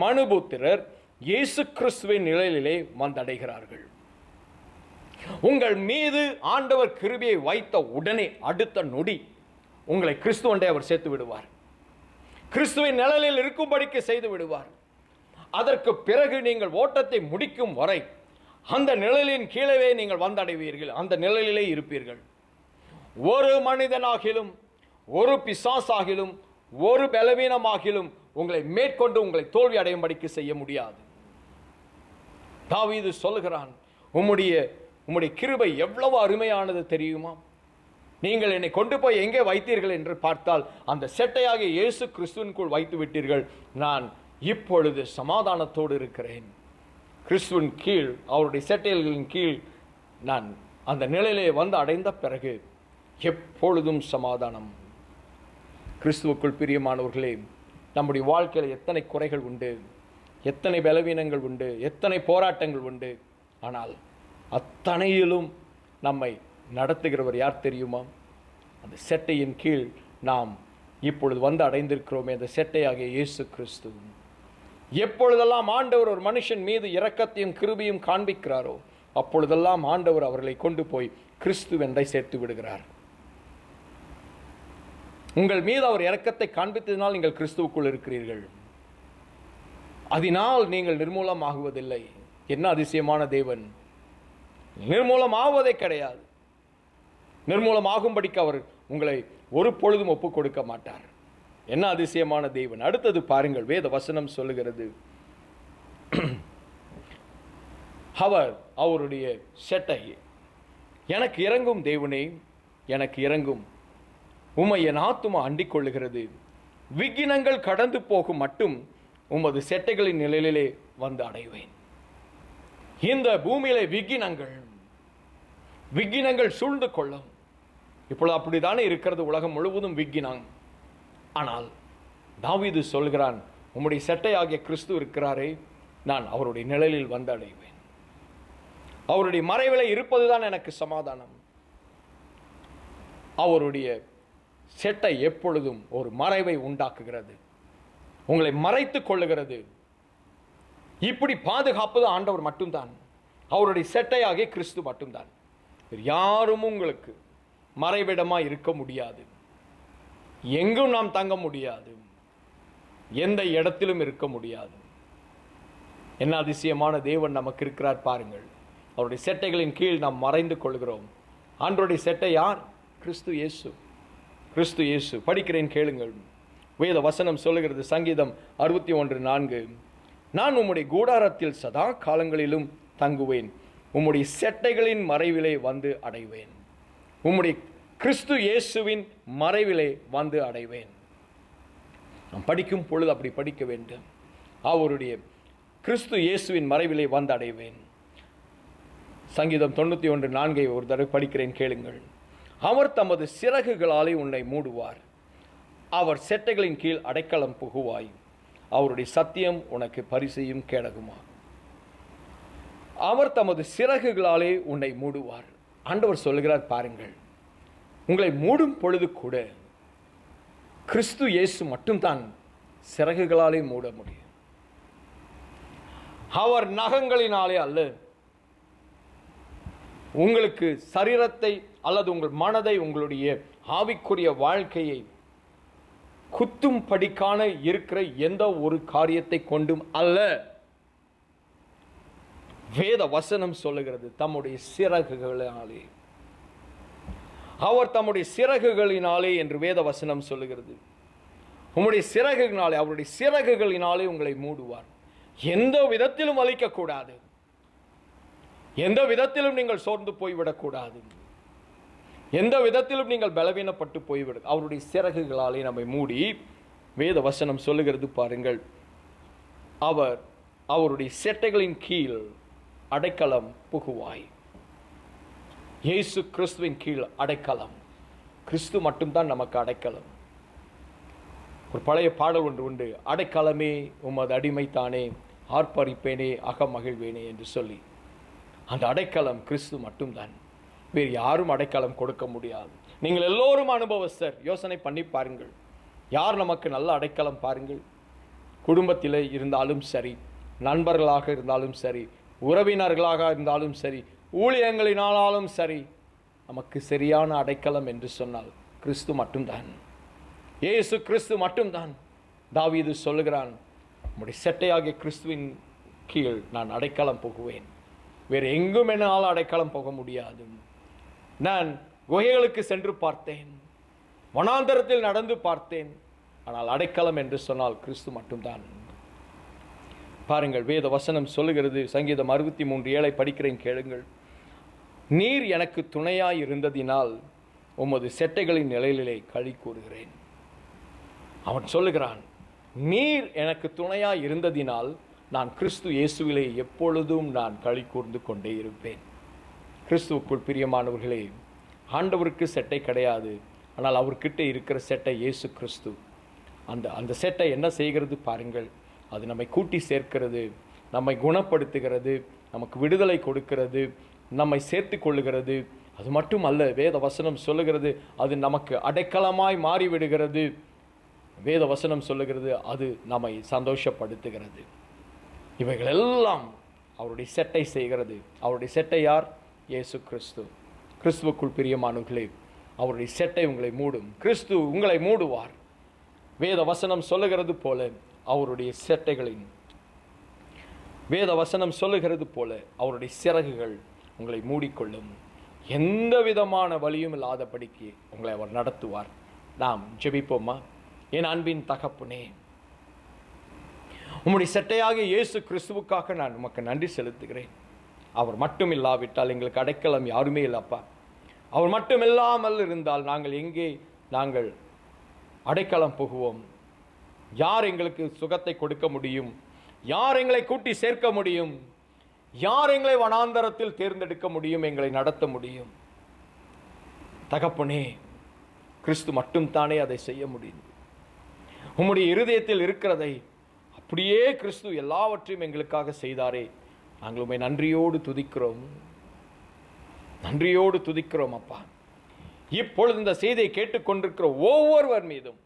மனுபுத்திரர் இயேசு கிறிஸ்துவின் நிழலிலே வந்தடைகிறார்கள். உங்கள் மீது ஆண்டவர் கிருபையை வைத்த உடனே அடுத்த நொடி உங்களை கிறிஸ்துவண்டை அவர் சேர்த்து விடுவார். கிறிஸ்துவின் நிழலில் இருக்கும்படிக்கு செய்து விடுவார். அதற்கு பிறகு நீங்கள் ஓட்டத்தை முடிக்கும் வரை அந்த நிழலின் கீழே நீங்கள் வந்தடைவீர்கள், அந்த நிழலிலே இருப்பீர்கள். ஒரு மனிதனாகிலும், ஒரு பிசாசாகிலும், ஒரு பலவீனமாகிலும் உங்களை மேற்கொண்டு உங்களை தோல்வி அடையும்படிக்கு செய்ய முடியாது. தாவீது சொல்லுகிறான், உம்முடைய கிருபை எவ்வளவு அருமையானது தெரியுமா? நீங்கள் என்னை கொண்டு போய் எங்கே வைத்தீர்கள் என்று பார்த்தால் அந்த செட்டையாக இயேசு கிறிஸ்துவின்குள் வைத்து விட்டீர்கள். நான் இப்பொழுது சமாதானத்தோடு இருக்கிறேன். கிறிஸ்துவின் கீழ், அவருடைய செட்டைகளின் கீழ் நான் அந்த நிலையிலே வந்து அடைந்த பிறகு எப்பொழுதும் சமாதானம். கிறிஸ்துவுக்குள் பிரியமானவர்களே, நம்முடைய வாழ்க்கையில் எத்தனை குறைகள் உண்டு, எத்தனை பலவீனங்கள் உண்டு, எத்தனை போராட்டங்கள் உண்டு. ஆனால் அத்தனையிலும் நம்மை நடத்துகிறவர் யார் தெரியுமா? அந்த செட்டையின் கீழ் நாம் இப்பொழுது வந்து அடைந்திருக்கிறோமே, அந்த செட்டையாகிய இயேசு கிறிஸ்து. எப்பொழுதெல்லாம் ஆண்டவர் ஒரு மனுஷன் மீது இரக்கத்தையும் கிருபையும் காண்பிக்கிறாரோ அப்பொழுதெல்லாம் ஆண்டவர் அவர்களை கொண்டு போய் கிறிஸ்துவென்றை சேர்த்து விடுகிறார். உங்கள் மீது அவர் இரக்கத்தை காண்பித்ததினால் நீங்கள் கிறிஸ்துவுக்குள் இருக்கிறீர்கள். அதனால் நீங்கள் நிர்மூலமாகுவதில்லை. என்ன அதிசயமான தேவன்! நிர்மூலமாவதே கிடையாது. நிர்மூலமாகும்படிக்கு அவர் உங்களை ஒரு பொழுதும் ஒப்புக் கொடுக்க மாட்டார். என்ன அதிசயமான தேவன்! அடுத்தது பாருங்கள், வேத வசனம் சொல்லுகிறது, அவருடைய செட்டை, எனக்கு இறங்கும் தேவனே, எனக்கு இறங்கும், உம்மை என் ஆத்துமா அண்டிக் கொள்ளுகிறது. விக்கினங்கள் கடந்து போகும் மட்டும் உமது செட்டைகளின் நிழலிலே வந்து அடைவேன். இந்த பூமியிலே விக்கினங்கள் சூழ்ந்து கொள்ளும். இப்பொழுது அப்படித்தானே இருக்கிறது, உலகம் முழுவதும் விக்கினம். ஆனால் தாவீது சொல்கிறான், உம்முடைய செட்டையாகிய கிறிஸ்து இருக்கிறாரே, நான் அவருடைய நிழலில் வந்து அடைவேன். அவருடைய மறைவிலே இருப்பதுதான் எனக்கு சமாதானம். அவருடைய செட்டை எப்பொழுதும் ஒரு மறைவை உண்டாக்குகிறது, உங்களை மறைத்துக் கொள்ளுகிறது. இப்படி பாதுகாப்பது ஆண்டவர் மட்டும்தான், அவருடைய செட்டையாகிய கிறிஸ்து மட்டும்தான். யாரும் உங்களுக்கு மறைவிடமாக இருக்க முடியாது, எங்கும் நாம் தங்க முடியாது, எந்த இடத்திலும் இருக்க முடியாது. என்ன அதிசயமான தேவன் நமக்கு இருக்கிறார் பாருங்கள். அவருடைய செட்டைகளின் கீழ் நாம் மறைந்து கொள்கிறோம். ஆண்டவருடைய செட்டை யார்? கிறிஸ்து இயேசு. கிறிஸ்து இயேசு. படிக்கிறேன், கேளுங்கள். வேத வசனம் சொல்லுகிறது, சங்கீதம் 61:4, நான் உம்முடைய கூடாரத்தில் சதா காலங்களிலும் தங்குவேன், உம்முடைய செட்டைகளின் மறைவிலே வந்து அடைவேன். உம்முடைய கிறிஸ்து இயேசுவின் மறைவிலே வந்து அடைவேன். நாம் படிக்கும் பொழுது அப்படி படிக்க வேண்டும். அவருடைய கிறிஸ்து இயேசுவின் மறைவிலே வந்து அடைவேன். சங்கீதம் 91:4 ஒரு தடவை படிக்கிறேன், கேளுங்கள். அவர் தமது சிறகுகளாலே உன்னை மூடுவார், அவர் செட்டைகளின் கீழ் அடைக்கலம் புகுவாய், அவருடைய சத்தியம் உனக்கு பரிசையும் கேடகுமா. அவர் தமது சிறகுகளாலே உன்னை மூடுவார். ஆண்டவர் சொல்லுகிறார் பாருங்கள், உங்களை மூடும் பொழுது கூட கிறிஸ்து இயேசு மட்டும்தான் சிறகுகளாலே மூட முடியும். அவர் நகங்களினாலே அல்ல. உங்களுக்கு சரீரத்தை அல்லது உங்கள் மனதை, உங்களுடைய ஆவிக்குரிய வாழ்க்கையை குத்தும் படிக்கான இருக்கிற எந்த ஒரு காரியத்தை கொண்டும் அல்ல. வேத வசனம் சொல்லுகிறது, தம்முடைய சிறகுகளினாலே, அவர் தம்முடைய சிறகுகளினாலே என்று வேத வசனம் சொல்லுகிறது. உம்முடைய சிறகுகளினாலே, அவருடைய சிறகுகளினாலே உங்களை மூடுவார். எந்த விதத்திலும் வலிக்கக்கூடாது, எந்த விதத்திலும் நீங்கள் சோர்ந்து போய்விடக்கூடாது, எந்த விதத்திலும் நீங்கள் பலவீனப்பட்டு போய்விட, அவருடைய சிறகுகளாலே நம்மை மூடி வேத வசனம் சொல்லுகிறது பாருங்கள், அவருடைய செட்டைகளின் கீழ் அடைக்கலம் புகுவாய். இயேசு கிறிஸ்துவின் கீழ் அடைக்கலம். கிறிஸ்து மட்டும்தான் நமக்கு அடைக்கலம். ஒரு பழைய பாடல் ஒன்று உண்டு, அடைக்கலமே உமது அடிமைத்தானே, ஆர்ப்பரிப்பேனே அகமகிழ்வேனே என்று சொல்லி. அந்த அடைக்கலம் கிறிஸ்து மட்டும்தான், வேறு யாரும் அடைக்கலம் கொடுக்க முடியாது. நீங்கள் எல்லோரும் அனுபவஸ்தர். யோசனை பண்ணி பாருங்கள், யார் நமக்கு நல்ல அடைக்கலம் பாருங்கள். குடும்பத்தில் இருந்தாலும் சரி, நண்பர்களாக இருந்தாலும் சரி, உறவினர்களாக இருந்தாலும் சரி, ஊழியங்களினாலும் சரி, நமக்கு சரியான அடைக்கலம் என்று சொன்னால் கிறிஸ்து மட்டும்தான், இயேசு கிறிஸ்து மட்டும்தான். தாவீது சொல்லுகிறான், உம்முடைய செட்டையாகிய கிறிஸ்துவின் கீழ் நான் அடைக்கலம் புகுவேன், வேறு எங்கும் என்னால் அடைக்கலம் போக முடியாது. நான் குகைகளுக்கு சென்று பார்த்தேன், வனாந்தரத்தில் நடந்து பார்த்தேன், ஆனால் அடைக்கலம் என்று சொன்னால் கிறிஸ்து மட்டும்தான். பாருங்கள், வேத வசனம் சொல்லுகிறது, சங்கீதம் 63:7 படிக்கிறேன், கேளுங்கள். நீர் எனக்கு துணையாய் இருந்ததினால் உமது செட்டைகளின் நிழலிலே களி கூறுகிறேன். அவன் சொல்லுகிறான், நீர் எனக்கு துணையாய் இருந்ததினால் நான் கிறிஸ்து இயேசுவிலே எப்பொழுதும் நான் களி கூர்ந்து கொண்டே இருப்பேன். கிறிஸ்துவுக்குள் பிரியமானவர்களே, ஆண்டவருக்கு செட்டை கிடையாது, ஆனால் அவர்கிட்ட இருக்கிற செட்டை இயேசு கிறிஸ்து. அந்த செட்டை என்ன செய்கிறது பாருங்கள், அது நம்மை கூட்டி சேர்க்கிறது, நம்மை குணப்படுத்துகிறது, நமக்கு விடுதலை கொடுக்கிறது, நம்மை சேர்த்து கொள்ளுகிறது. அது மட்டும் அல்ல, வேத வசனம் சொல்லுகிறது, அது நமக்கு அடைக்கலமாய் மாறிவிடுகிறது. வேத வசனம் சொல்லுகிறது, அது நம்மை சந்தோஷப்படுத்துகிறது. இவைகளெல்லாம் அவருடைய செட்டை செய்கிறது. அவருடைய செட்டை யார்? இயேசு கிறிஸ்து. கிறிஸ்துவுக்குள் பிரியமானவர்களே, அவருடைய செட்டை உங்களை மூடும். கிறிஸ்து உங்களை மூடுவார். வேத வசனம் சொல்லுகிறது போல அவருடைய செட்டைகளின், வேத வசனம் சொல்லுகிறது போல அவருடைய சிறகுகள் உங்களை மூடிக்கொள்ளும். எந்த விதமான வலியும் இல்லாதபடிக்கு உங்களை அவர் நடத்துவார். நாம் ஜெபிப்போமா? என் அன்பின் தகப்பனே, உம்முடைய செட்டையாக இயேசு கிறிஸ்துவுக்காக நான் உமக்கு நன்றி செலுத்துகிறேன். அவர் மட்டும் இல்லாவிட்டால் எங்களுக்கு அடைக்கலம் யாருமே இல்லப்பா. அவர் மட்டும் இல்லாமல் இருந்தால் நாங்கள் அடைக்கலம் புகுவோம். யார் எங்களுக்கு சுகத்தை கொடுக்க முடியும்? யார் எங்களை கூட்டி சேர்க்க முடியும்? யார் எங்களை வனாந்தரத்தில் தேர்ந்தெடுக்க முடியும்? எங்களை நடத்த முடியும்? தகப்பனே, கிறிஸ்து மட்டும் தானே அதை செய்ய முடியும். உம்முடைய இருதயத்தில் இருக்கிறதை அப்படியே கிறிஸ்து எல்லாவற்றையும் எங்களுக்காக செய்தாரே. நாங்கள் உம்மை நன்றியோடு துதிக்கிறோம், நன்றியோடு துதிக்கிறோம் அப்பா. இப்பொழுது இந்த செய்தியை கேட்டுக்கொண்டிருக்கிற ஒவ்வொருவர் மீதும்,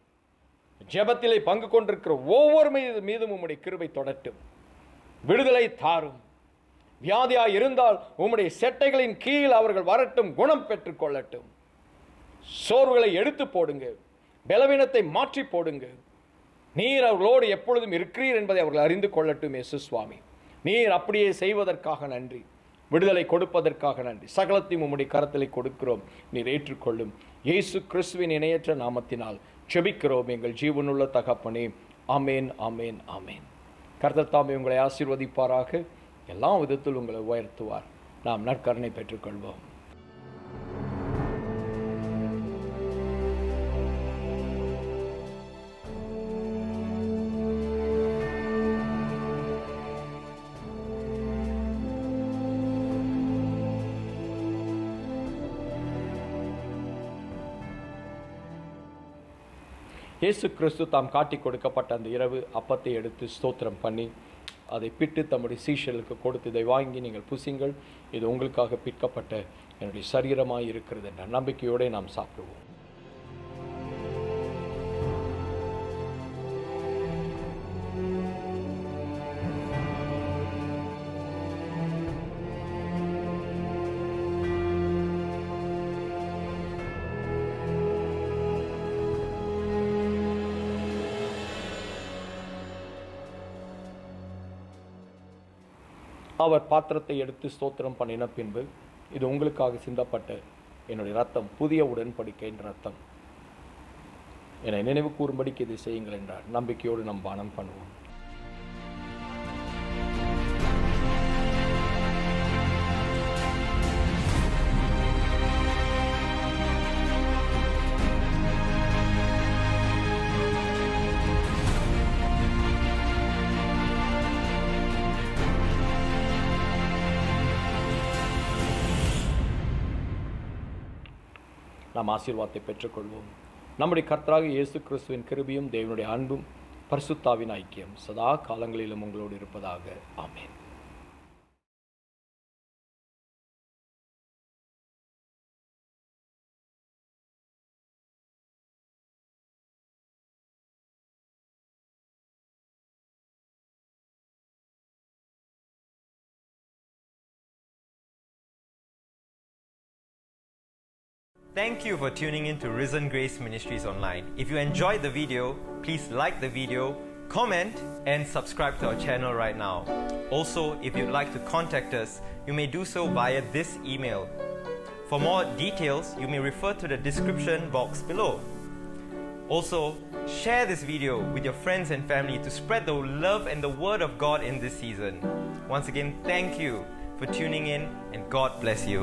ஜெபத்திலே பங்கு கொண்டிருக்கிற ஒவ்வொரு மீதும் உம்முடைய கிருபை தொடட்டும். விடுதலை தாரும். வியாதியாய் இருந்தால் உம்முடைய செட்டைகளின் கீழ் அவர்கள் வரட்டும், குணம் பெற்றுக் கொள்ளட்டும். சோர்வுகளை எடுத்து போடுங்க, பலவீனத்தை மாற்றி போடுங்க. நீர் அவர்களோடு எப்பொழுதும் இருக்கிறீர் என்பதை அவர்கள் அறிந்து கொள்ளட்டும். இயேசு சுவாமி, நீர் அப்படியே செய்வதற்காக நன்றி, விடுதலை கொடுப்பதற்காக நன்றி. சகலத்தையும் உம்முடைய கரத்திலே கொடுக்கிறோம், நீர் ஏற்றுக்கொள்ளும். இயேசு கிறிஸ்துவின் இணையற்ற நாமத்தினால் ஜெபிக்கிறோம் எங்கள் ஜீவனுள்ள தகப்பனே. ஆமேன், ஆமேன், ஆமேன். கர்த்தர் தாமே உங்களை ஆசீர்வதிப்பாராக, எல்லா விதத்தில் உங்களை உயர்த்துவார். நாம் நற்கருணை பெற்றுக்கொள்வோம். இயேசு கிறிஸ்து தாம் காட்டி கொடுக்கப்பட்ட அந்த இரவு அப்பத்தை எடுத்து ஸ்தோத்திரம் பண்ணி அதை பிட்டு தம்முடைய சீஷர்களுக்கு கொடுத்து, இதை வாங்கி நீங்கள் புசிங்கள், இது உங்களுக்காக பிற்கப்பட்ட என்னுடைய சரீரமாய் இருக்கிறது என்ற நம்பிக்கையோடு நாம் சாப்பிடுவோம். அவர் பாத்திரத்தை எடுத்து ஸ்தோத்திரம் பண்ணின பின்பு, இது உங்களுக்காக சிந்தப்பட்ட என்னுடைய ரத்தம், புதிய உடன்படிக்கையின் ரத்தம், என்னை நினைவு கூறும்படிக்கு இதை செய்யுங்கள் என்றார். நம்பிக்கையோடு நாம் பானம் பண்ணுவோம். நாம் ஆசீர்வாதத்தை பெற்றுக்கொள்வோம். நம்முடைய கர்த்தராகிய இயேசு கிறிஸ்துவின் கிருபையும் தேவனுடைய அன்பும் பரிசுத்தாவின் ஐக்கியம் சதா காலங்களிலும் உங்களோடு இருப்பதாக. ஆமென். Thank you for tuning in to Risen Grace Ministries Online. If you enjoyed the video, please like the video, comment, and subscribe to our channel right now. Also, if you'd like to contact us, you may do so via this email. For more details, you may refer to the description box below. Also, share this video with your friends and family to spread the love and the word of God in this season. Once again, thank you for tuning in, and God bless you.